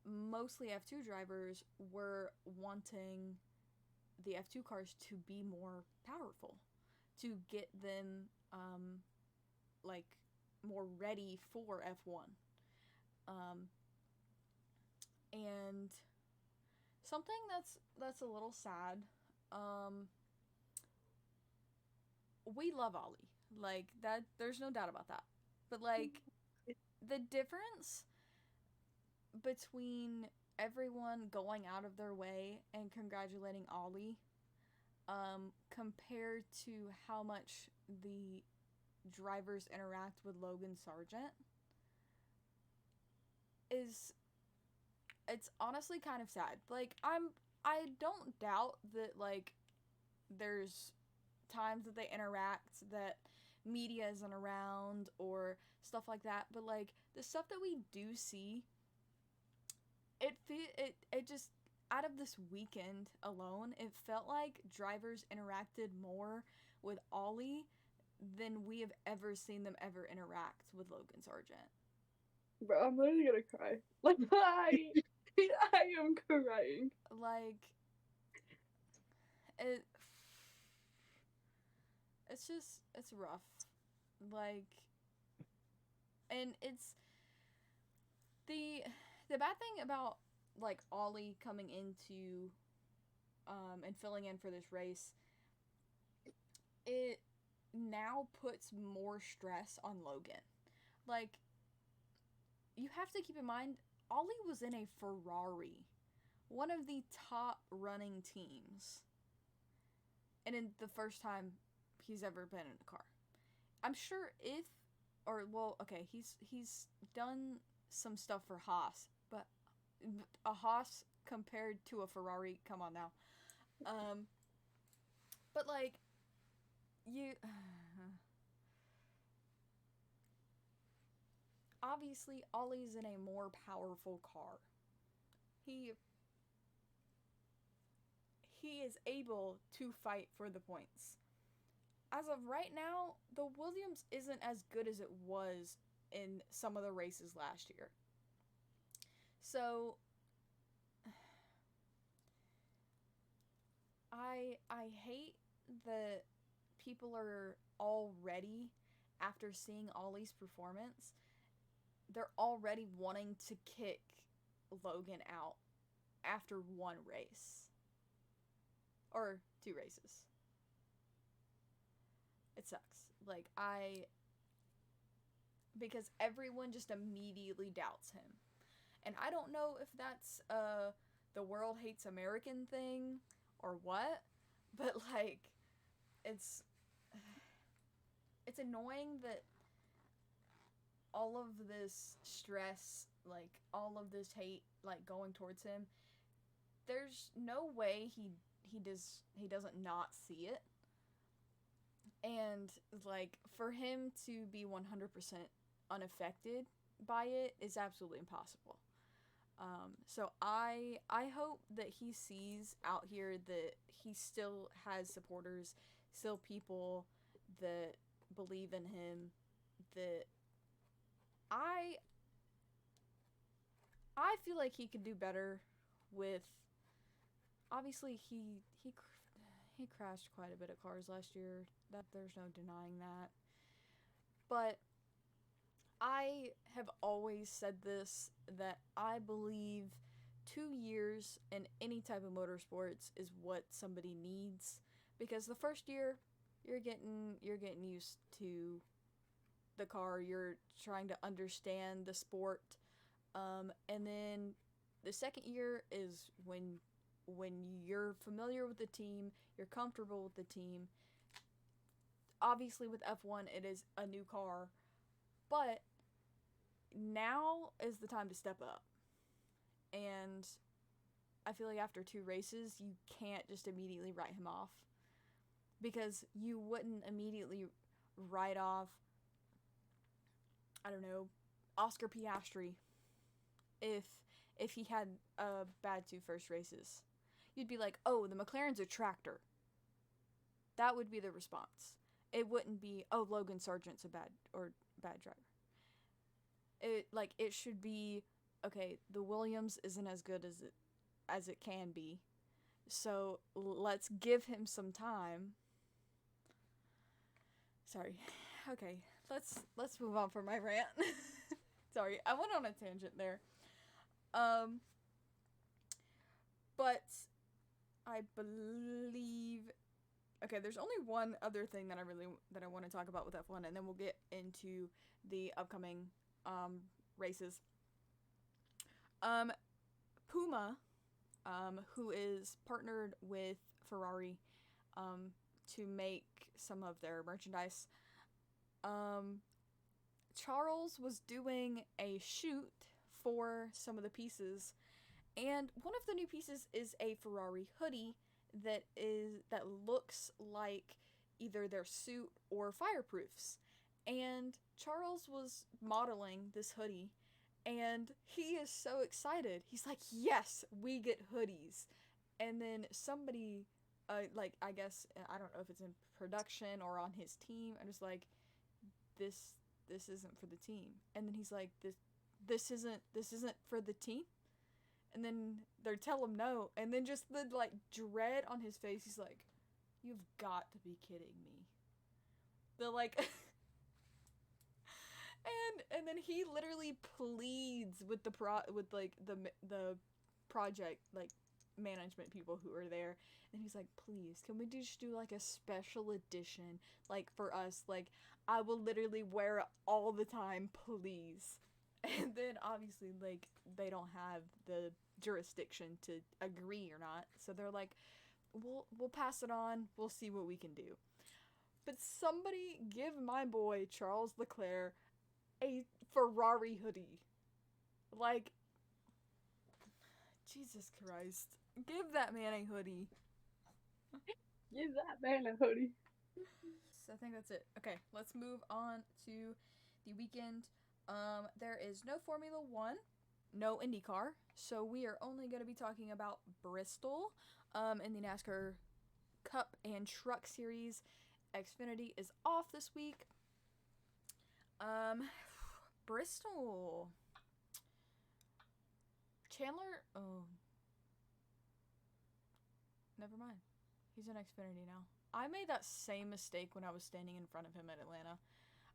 mostly F2 drivers, were wanting the F2 cars to be more powerful, to get them like more ready for F1. And something that's a little sad, we love Ollie, like that, there's no doubt about that, but like the difference between everyone going out of their way and congratulating Ollie, compared to how much the drivers interact with Logan Sargent, it's honestly kind of sad. Like, I don't doubt that, like, there's times that they interact that media isn't around or stuff like that, but like the stuff that we do see, it just, out of this weekend alone, it felt like drivers interacted more with Ollie than we have ever seen them ever interact with Logan Sargent. Bro, I'm literally gonna cry. Like, I am crying. Like, it's rough. Like, and it's the bad thing about like Ollie coming into and filling in for this race, it now puts more stress on Logan. Like, you have to keep in mind, Ollie was in a Ferrari, one of the top running teams, and in the first time he's ever been in a car. I'm sure he's done some stuff for Haas, but a Haas compared to a Ferrari. Come on now. But like, you obviously Ollie's in a more powerful car. He is able to fight for the points. As of right now, the Williams isn't as good as it was in some of the races last year. So I hate that people are already, after seeing Ollie's performance, they're already wanting to kick Logan out after one race. Or 2 races. It sucks. Like, because everyone just immediately doubts him. And I don't know if that's the world hates American thing or what, but like, it's annoying that all of this stress, like all of this hate, like going towards him, there's no way he doesn't not see it. And like, for him to be 100% unaffected by it is absolutely impossible. So I hope that he sees out here that he still has supporters, still people that believe in him, that I feel like he could do better with, obviously he crashed quite a bit of cars last year. That there's no denying that. But I have always said this, that I believe 2 years in any type of motorsports is what somebody needs, because the first year you're getting used to the car, you're trying to understand the sport, and then the second year is when you're familiar with the team, you're comfortable with the team. Obviously with F1 it is a new car, but now is the time to step up. And I feel like after 2 races, you can't just immediately write him off, because you wouldn't immediately write off, I don't know, Oscar Piastri if he had a bad 2 first races. You'd be like, oh, the McLaren's a tractor. That would be the response. It wouldn't be, oh, Logan Sargent's a bad driver. It should be, okay, the Williams isn't as good as it can be, so let's give him some time. Sorry. Okay, let's move on from my rant. Sorry, I went on a tangent there. But I believe, okay, there's only one other thing that I want to talk about with F1, and then we'll get into the upcoming races. Puma, who is partnered with Ferrari to make some of their merchandise, Charles was doing a shoot for some of the pieces, and one of the new pieces is a Ferrari hoodie that looks like either their suit or fireproofs. And Charles was modeling this hoodie, and he is so excited. He's like, yes, we get hoodies. And then somebody, I guess, I don't know if it's in production or on his team, I'm just like, this isn't for the team. And then he's like, this isn't for the team? And then they tell him no, and then just the like dread on his face, he's like, you've got to be kidding me. The like and then he literally pleads with the project like management people who are there, and he's like, please, can we just do like a special edition, like for us, like I will literally wear it all the time, please. And then obviously like they don't have the jurisdiction to agree or not, so they're like, we'll pass it on, we'll see what we can do. But somebody give my boy Charles Leclerc a Ferrari hoodie. Like, Jesus Christ. Give that man a hoodie. Give that man a hoodie. So I think that's it. Okay, let's move on to the weekend. There is no Formula One, no IndyCar, so we are only going to be talking about Bristol in the NASCAR Cup and Truck Series. Xfinity is off this week. Bristol. Chandler. Oh. Never mind. He's in Xfinity now. I made that same mistake when I was standing in front of him at Atlanta.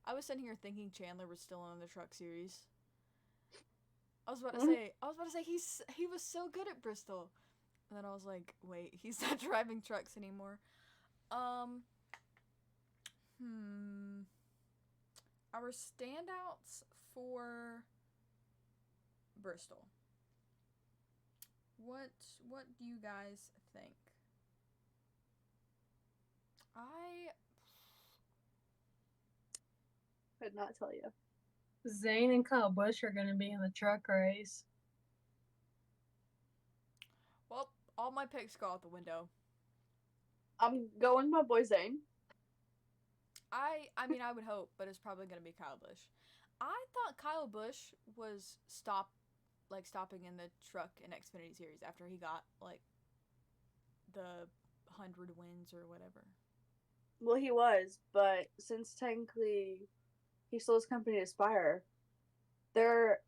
I was sitting here thinking Chandler was still on the Truck Series. I was about to say he was so good at Bristol. And then I was like, wait, he's not driving trucks anymore. Our standouts for Bristol. What do you guys think? I Could not tell you. Zane and Kyle Busch are going to be in the truck race. Well, all my picks go out the window. I'm going my boy Zane. I mean, I would hope, but it's probably going to be Kyle Busch. I thought Kyle Busch was stopping in the truck and Xfinity series after he got, like, the 100 wins or whatever. Well, he was, but since technically he sold his company to Spire, they're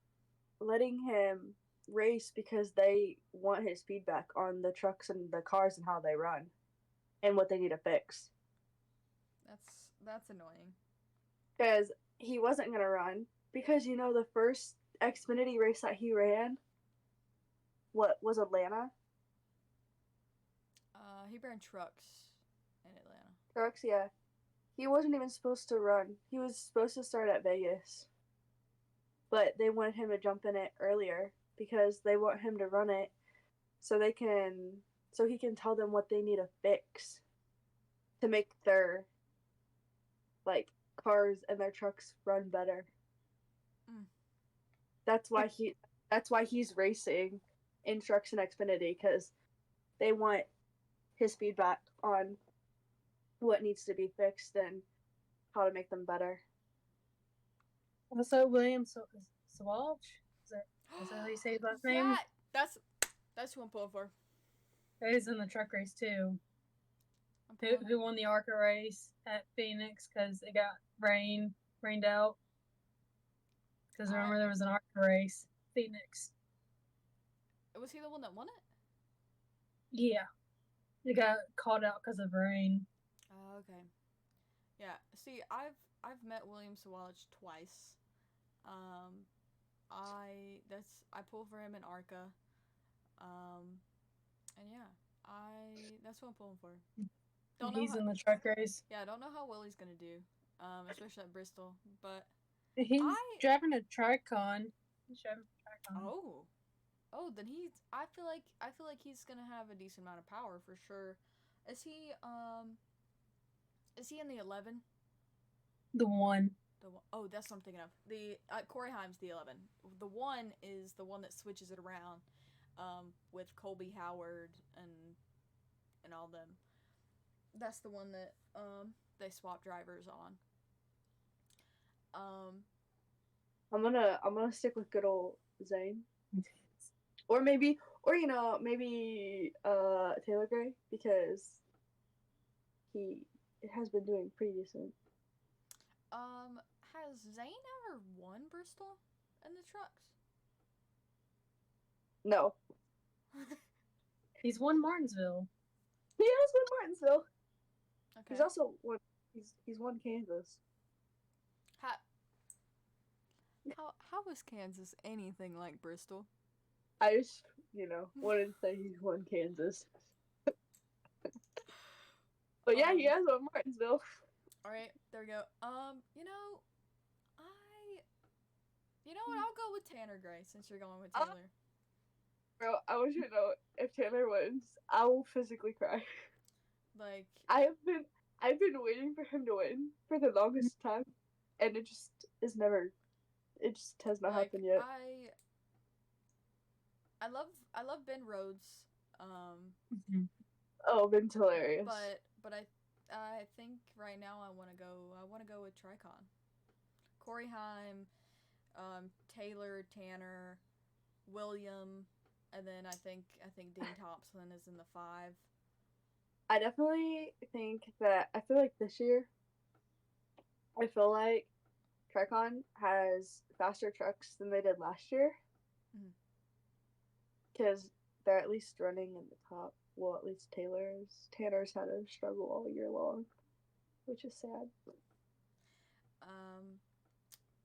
letting him race because they want his feedback on the trucks and the cars and how they run and what they need to fix. That's annoying. Because he wasn't going to run. Because, you know, the first Xfinity race that he ran, what, was Atlanta? He ran trucks in Atlanta. Trucks, yeah. He wasn't even supposed to run. He was supposed to start at Vegas. But they wanted him to jump in it earlier because they want him to run it so he can tell them what they need to fix to make their, like, cars and their trucks run better. That's why he's racing in trucks and Xfinity, because they want his feedback on what needs to be fixed and how to make them better. Also, William Sawalch? Is that how you say his last name? That's who I'm pulling for. He's in the truck race too. Who won the ARCA race at Phoenix because it got rained out? Because remember there was an ARCA race, Phoenix. Was he the one that won it? Yeah, it got caught out because of rain. Oh, okay. Yeah. See, I've met William Sawalch twice. I pull for him in ARCA. And yeah, that's what I'm pulling for. He's in the truck race. Yeah, I don't know how Willie's gonna do, especially at Bristol, but he's driving a Tricon. He's driving a Tricon. Oh, then I feel like he's gonna have a decent amount of power for sure. Is he in the 11? The one. Oh, that's what I'm thinking of. The Corey Haim's the 11. The one is the one that switches it around, with Colby Howard and all them. That's the one that they swap drivers on. I'm gonna stick with good old Zane. Or maybe Taylor Gray, because he has been doing pretty decent. Has Zane ever won Bristol in the trucks? No. He's won Martinsville. He has won Martinsville. Okay. He's also won. He's won Kansas. How is Kansas anything like Bristol? I just, wanted to say he's won Kansas. But yeah, he has won Martinsville. All right, there we go. You know what? I'll go with Tanner Gray since you're going with Taylor. Bro, I want you to know, if Tanner wins, I will physically cry. Like, I've been waiting for him to win for the longest time, and it just has not happened yet. I love Ben Rhodes. Oh, Ben's hilarious. But I think right now I want to go with Tricon. Corey Heim, Taylor, Tanner, William, and then I think Dean Thompson is in the 5. I definitely think that I feel like this year, I feel like Tricon has faster trucks than they did last year. Because they're at least running in the top. Well, at least Tanner's had a struggle all year long, which is sad.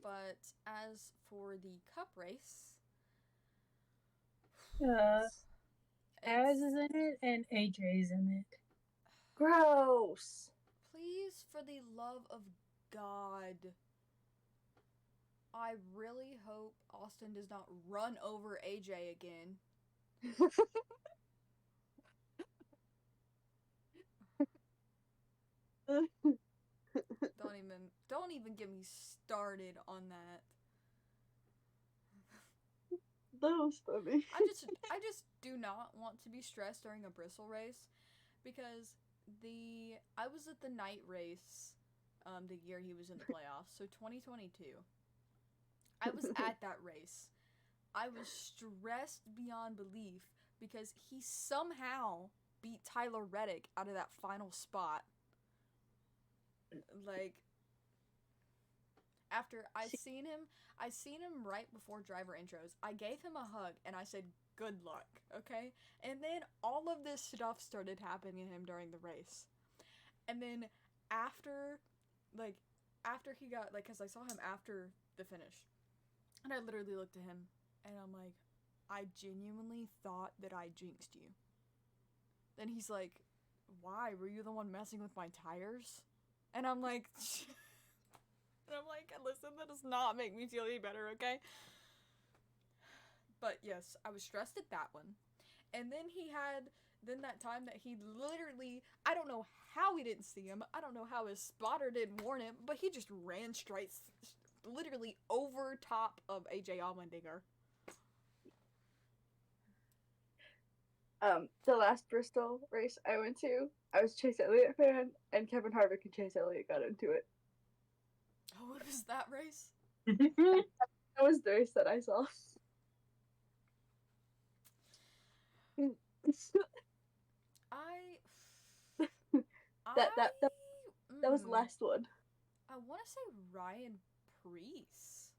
But as for the Cup race, Az is in it and AJ's in it. Gross. Please, for the love of God, I really hope Austin does not run over AJ again. Don't even get me started on that. That was funny. I just do not want to be stressed during a bristle race, because I was at the night race the year he was in the playoffs, so 2022. I was at that race. I was stressed beyond belief because he somehow beat Tyler Reddick out of that final spot. Like, after I seen him right before driver intros. I gave him a hug and I said, "Good luck," okay? And then all of this stuff started happening to him during the race. And then after he got, like, because I saw him after the finish, and I literally looked at him and I'm like, I genuinely thought that I jinxed you. Then he's like, "Why? Were you the one messing with my tires?" And I'm like, listen, that does not make me feel any better, okay? But yes, I was stressed at that one. And then that time that he literally, I don't know how he didn't see him. I don't know how his spotter didn't warn him, but he just ran straight, literally over top of AJ Allmendinger. The last Bristol race I went to, I was a Chase Elliott fan, and Kevin Harvick and Chase Elliott got into it. Oh, what was that race? That was the race that I saw. That was the last one. I want to say Ryan Preece,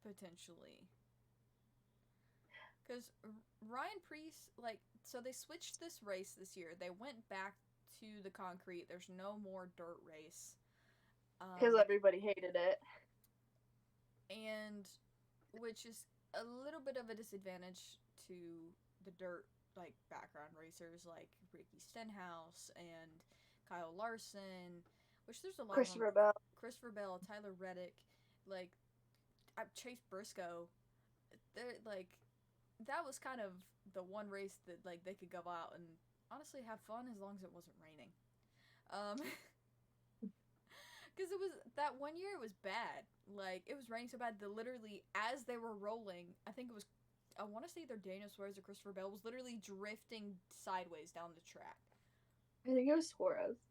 potentially. Because Ryan Preece, like, so they switched this race this year. They went back to the concrete. There's no more dirt race. Because everybody hated it. And, which is a little bit of a disadvantage to the dirt, like, background racers, like Ricky Stenhouse and Kyle Larson, which there's a lot of them. Christopher Bell, Tyler Reddick, like, Chase Briscoe. They're, like, that was kind of the one race that, like, they could go out and honestly have fun as long as it wasn't raining. Because it was, that one year it was bad. Like, it was raining so bad that literally, as they were rolling, I want to say either Daniel Suarez or Christopher Bell was literally drifting sideways down the track. I think it was Suarez.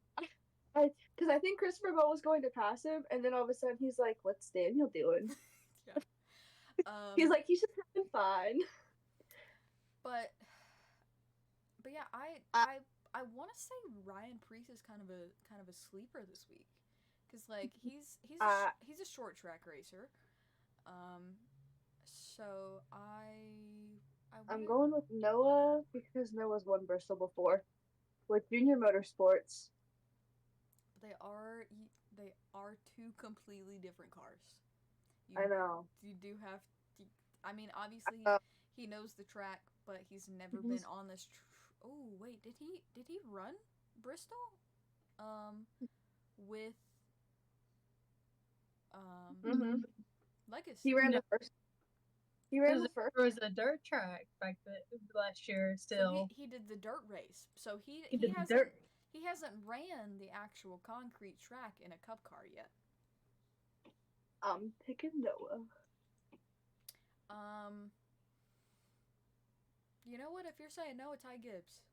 Because I think Christopher Bell was going to pass him, and then all of a sudden he's like, "What's Daniel doing?" Yeah. He's like, "He's just having fun." But yeah, I want to say Ryan Preece is kind of a sleeper this week, because, like, he's a short track racer. So I'm going with Noah because Noah's won Bristol before with Junior Motorsports. They are two completely different cars. I know. You do have to. I mean, obviously he knows the track, but he's never been on this. Oh wait, did he run Bristol? With Legacy. He ran the first. There was a dirt track back last year. Still, so he did the dirt race. So he hasn't ran the actual concrete track in a Cup car yet. I'm picking Noah. You know what? If you're saying no, Ty Gibbs.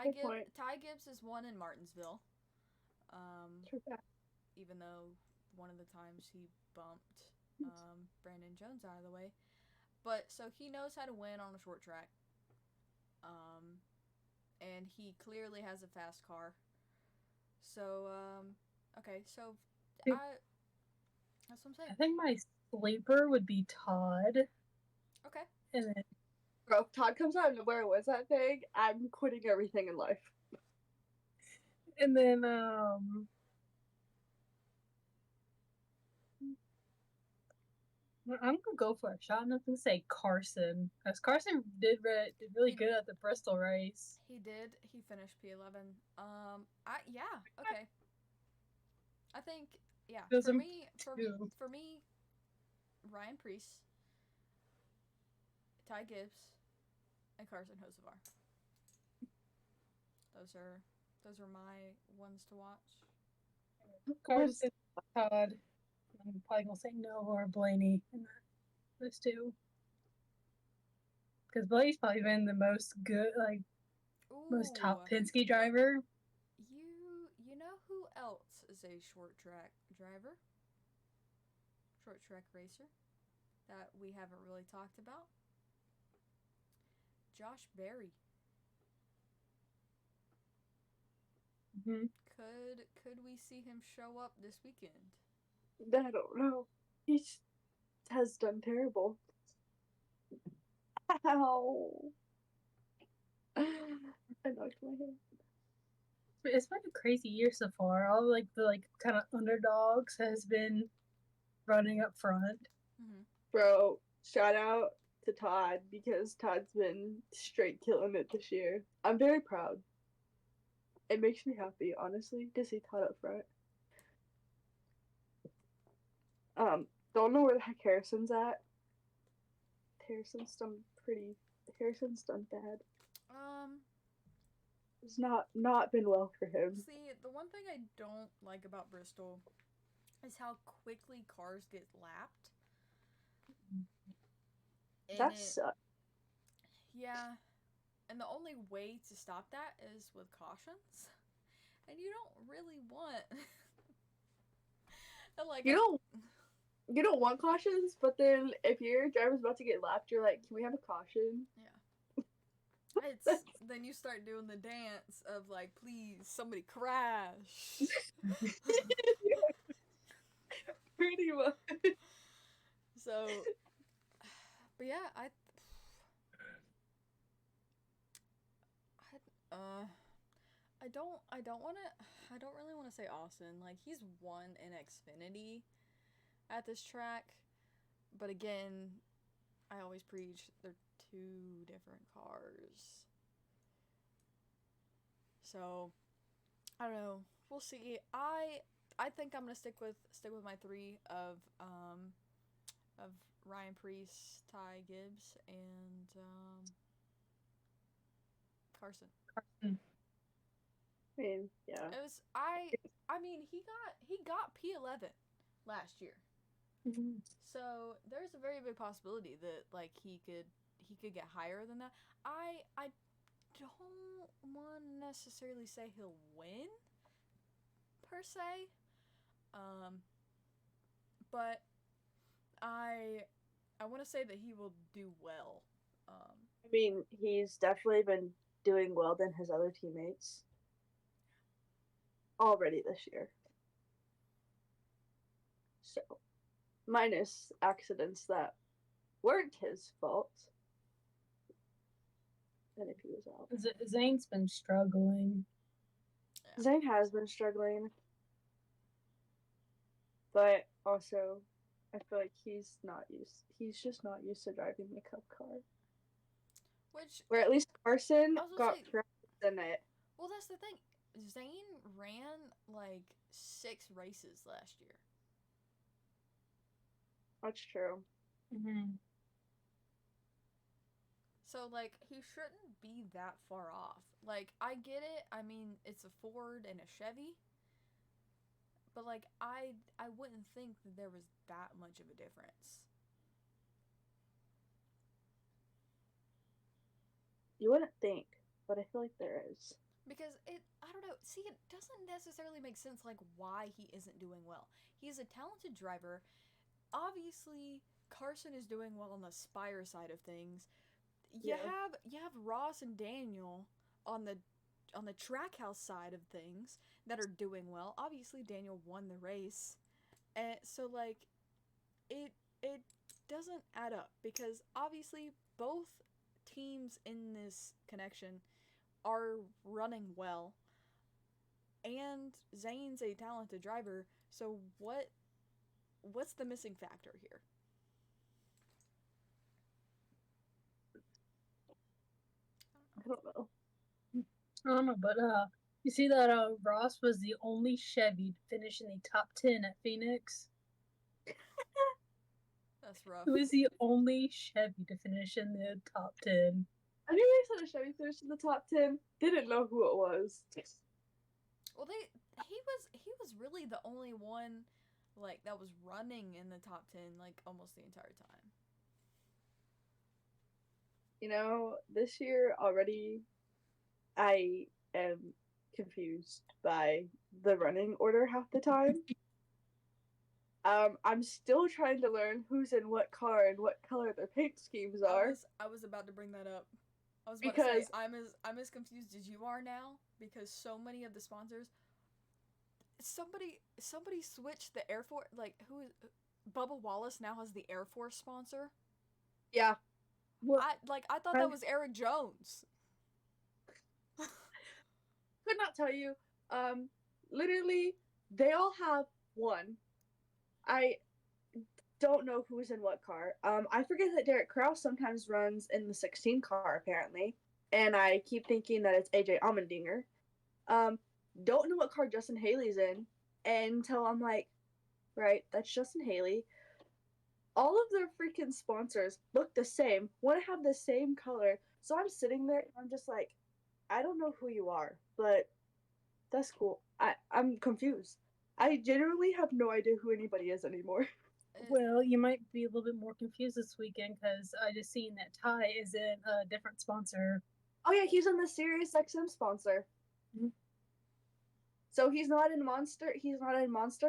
Good point. Ty Gibbs is one in Martinsville. True fact. Even though one of the times he bumped Brandon Jones out of the way. But so he knows how to win on a short track. And he clearly has a fast car. So, okay, so that's what I'm saying. I think my sleeper would be Todd. Okay. And then Bro, if Todd comes out of nowhere and wins that thing, I'm quitting everything in life. And then I'm gonna go for a shot. I'm not gonna say Carson, because Carson did really good at the Bristol race. He did. He finished P11. Okay. I think for me, Ryan Preece, Ty Gibbs, and Carson Hocevar. Those are my ones to watch. Carson, Todd. I'm probably gonna say no or Blaney in those two. Because Blaney's probably been the most good, most top Penske driver. You know who else is a short track driver? Short track racer that we haven't really talked about? Josh Berry. Mm-hmm. Could we see him show up this weekend? I don't know. He has done terrible. Ow. I knocked my head. It's been a crazy year so far. All the kind of underdogs has been running up front. Mm-hmm. Bro, shout out to Todd, because Todd's been straight killing it this year. I'm very proud. It makes me happy, honestly, to see Todd up front. Don't know where the heck Harrison's at. Harrison's done bad. It's not been well for him. See, the one thing I don't like about Bristol is how quickly cars get lapped. That sucks. Yeah. And the only way to stop that is with cautions. And you don't really want you don't want cautions, but then if your driver's about to get lapped, you're like, can we have a caution? Yeah. Then you start doing the dance of like, please, somebody crash. Pretty much. So, but yeah, I don't really want to say Austin. Like, he's won in Xfinity at this track, but again, I always preach they're two different cars. So, I don't know. We'll see. I think I'm gonna stick with my three of Ryan Preece, Ty Gibbs, and Carson. I mean, yeah. It was I mean he got P11 last year. Mm-hmm. So there's a very big possibility that like he could get higher than that. I don't want to necessarily say he'll win per se. But I want to say that he will do well. I mean, he's definitely been doing well than his other teammates already this year. So, minus accidents that weren't his fault. And if he was out. Zane's been struggling. Yeah. Zane has been struggling. But also, I feel like he's just not used to driving the Cup car. Where at least Carson got practice in it. Well, that's the thing. Zane ran like 6 races last year. That's true. Mm-hmm. So, like, he shouldn't be that far off. Like, I get it. I mean, it's a Ford and a Chevy. But, like, I wouldn't think that there was that much of a difference. You wouldn't think, but I feel like there is. Because I don't know. See, it doesn't necessarily make sense like why he isn't doing well. He's a talented driver. Obviously, Carson is doing well on the Spire side of things. You have Ross and Daniel on the Trackhouse side of things that are doing well. Obviously, Daniel won the race, and so like it doesn't add up because obviously both teams in this connection are running well, and Zane's a talented driver. So what's the missing factor here? I don't know. I don't know, but you see that Ross was the only Chevy to finish in the top 10 at Phoenix. That's rough. He was the only Chevy to finish in the top 10. I knew they said a Chevy finished in the top 10. Didn't know who it was. Well, he was really the only one like that was running in the top 10 like almost the entire time. You know, this year already, I am confused by the running order half the time. I'm still trying to learn who's in what car and what color their paint schemes are. I was about to bring that up. I was about to say I'm as confused as you are now because so many of the sponsors. Somebody switched the Air Force. Like who is Bubba Wallace now has the Air Force sponsor. Yeah. Well, I thought that was Eric Jones. Could not tell you. Literally, they all have one. I don't know who's in what car. I forget that Derek Kraus sometimes runs in the 16 car apparently, and I keep thinking that it's AJ Allmendinger. Don't know what car Justin Haley's in until I'm like, right, that's Justin Haley. All of their freaking sponsors look the same, want to have the same color. So I'm sitting there and I'm just like, I don't know who you are, but that's cool. I'm confused. I genuinely have no idea who anybody is anymore. Well, you might be a little bit more confused this weekend because I just seen that Ty is in a different sponsor. Oh yeah, he's in the Sirius XM sponsor. Mm-hmm. So he's not in Monster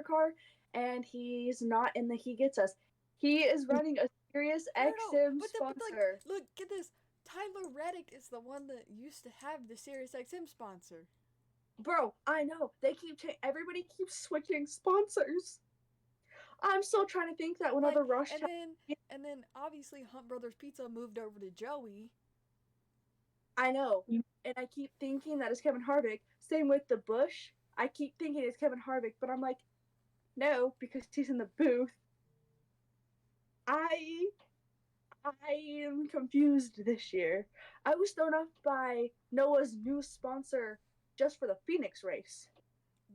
Car, and he's not in the He Gets Us. He is running a Sirius XM sponsor. But look, get this. Tyler Reddick is the one that used to have the Sirius XM sponsor. Bro, I know. Everybody keeps switching sponsors. I'm still trying to think that whenever Rush... And then obviously Hunt Brothers Pizza moved over to Joey. I know. And I keep thinking that it's Kevin Harvick. Same with the Bush. I keep thinking it's Kevin Harvick, but I'm like, no, because he's in the booth. I am confused this year. I was thrown off by Noah's new sponsor just for the Phoenix race.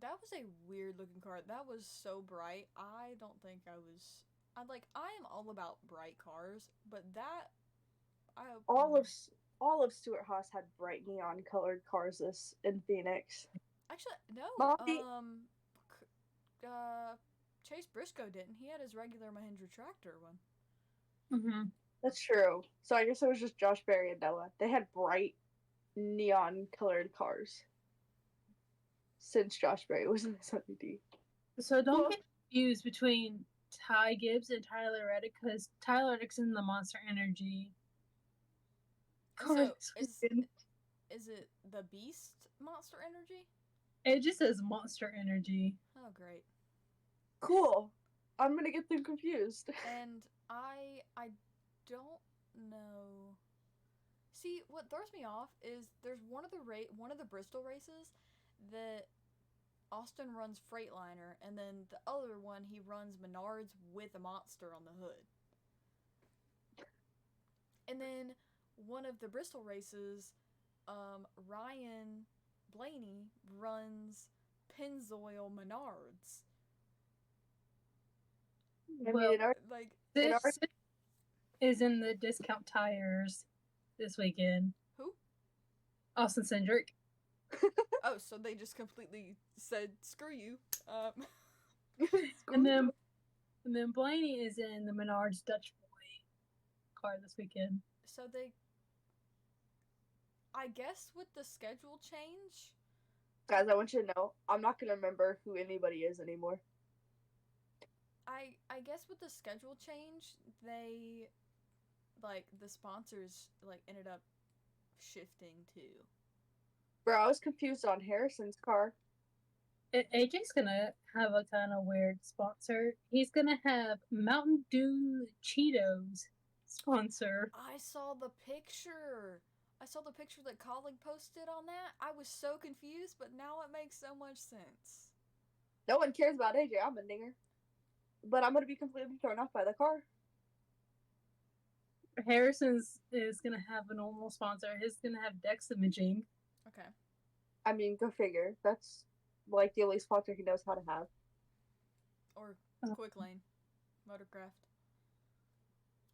That was a weird looking car. That was so bright. I don't think I am all about bright cars, but that all of Stuart Haas had bright neon colored cars in Phoenix. Actually, no. Mommy. Chase Briscoe didn't. He had his regular Mahindra tractor one. Mm-hmm. That's true. So I guess it was just Josh Berry and Noah. They had bright neon colored cars since Josh Berry was in the Sunny D. So don't get confused between Ty Gibbs and Tyler Reddick because Tyler Reddick's in the Monster Energy. So is it the Beast Monster Energy? It just says Monster Energy. Oh, great. Cool. I'm gonna get them confused. And I don't know. See, what throws me off is there's one of the Bristol races that Austin runs Freightliner, and then the other one he runs Menards with a Monster on the hood. And then one of the Bristol races, Ryan Blaney runs Pennzoil Menards. Well, this is in the discount tires this weekend. Who? Austin Cindric. Oh, so they just completely said screw you. And then Blaney is in the Menards Dutch Boy car this weekend. So they I guess with the schedule change, Guys, I want you to know, I'm not gonna remember who anybody is anymore. I guess with the schedule change, they like the sponsors like ended up shifting too. Bro, I was confused on Harrison's car. AJ's gonna have a kind of weird sponsor. He's gonna have Mountain Dew Cheetos sponsor. I saw the picture. I saw the picture that Colin posted on that. I was so confused, but now it makes so much sense. No one cares about AJ. I'm a dinger. But I'm gonna be completely thrown off by the car. Harrison's is gonna have a normal sponsor. His gonna have Dex Imaging. Okay. I mean, go figure. That's like the only sponsor he knows how to have. Or Quick Lane, Motorcraft.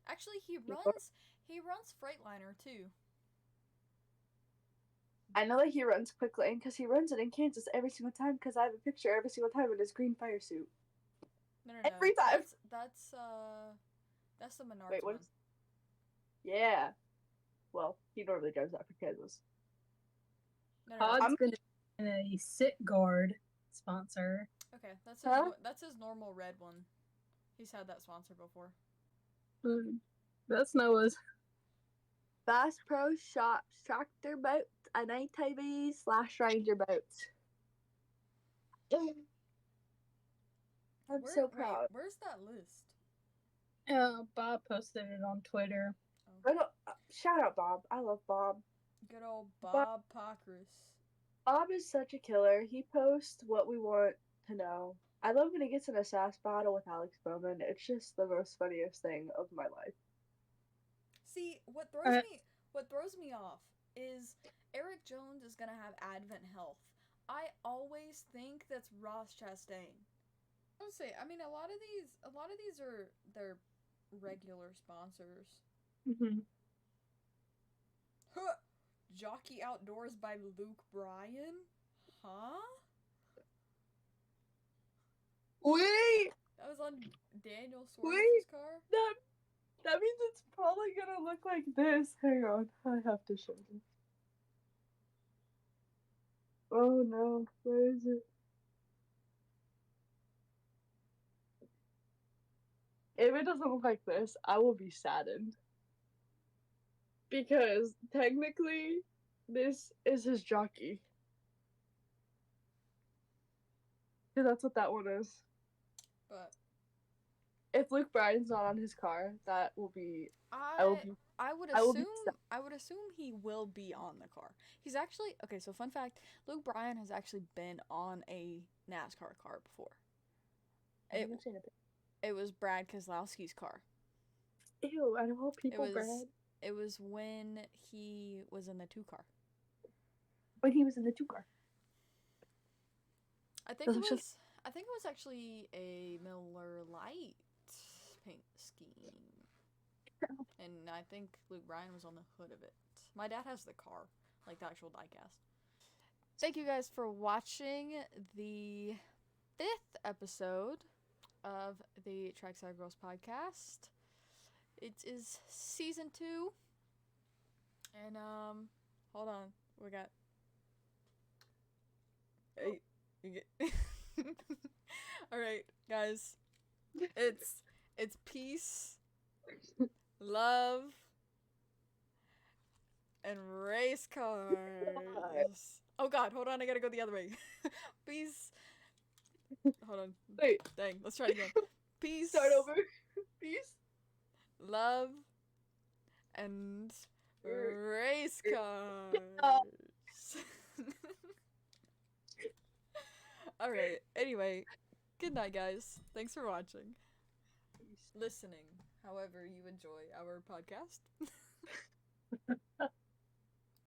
Actually, he runs Freightliner too. I know that he runs Quick Lane because he runs it in Kansas every single time because I have a picture every single time in his green fire suit. No. Every time. That's the Menards Wait, what? one. Yeah. Well, he normally drives that for Kansas. No. Todd's gonna be a Sit Guard sponsor. Okay, that's his normal red one. He's had that sponsor before. That's Noah's. Bass Pro Shops, tractor boats, and ATVs/Ranger boats. I'm so proud. Where's that list? Bob posted it on Twitter. Shout out Bob. I love Bob. Good old Bob Pockris. Bob is such a killer. He posts what we want to know. I love when he gets in a sass battle with Alex Bowman. It's just the most funniest thing of my life. See, what throws me off is Eric Jones is gonna have Advent Health. I always think that's Ross Chastain. I would say, I mean, a lot of these are their regular sponsors. Mm-hmm. Huh. Jockey Outdoors by Luke Bryan? Huh? Wait! That was on Daniel Suarez's car? That means it's probably gonna look like this. Hang on, I have to show you. Oh no, where is it? If it doesn't look like this, I will be saddened. Because technically, this is his jockey. Because that's what that one is. But if Luke Bryan's not on his car, that will be. I would assume he will be on the car. He's actually okay. So fun fact: Luke Bryan has actually been on a NASCAR car before. It was Brad Keselowski's car. Ew! I don't know people, Brad. It was when he was in the 2 car. When he was in the 2 car. I think it was actually a Miller Lite paint scheme. And I think Luke Bryan was on the hood of it. My dad has the car, like the actual diecast. Thank you guys for watching the 5th episode of the Trackside Girls podcast. It is season 2. And hold on. We got all right, guys. It's peace, love, and race cars. Oh God, hold on, I gotta go the other way. Peace. Hold on. Wait. Dang, let's try it again. Peace. Start over. Peace. Love, and race cars. Alright, anyway, good night, guys. Thanks for watching. Listening, however you enjoy our podcast.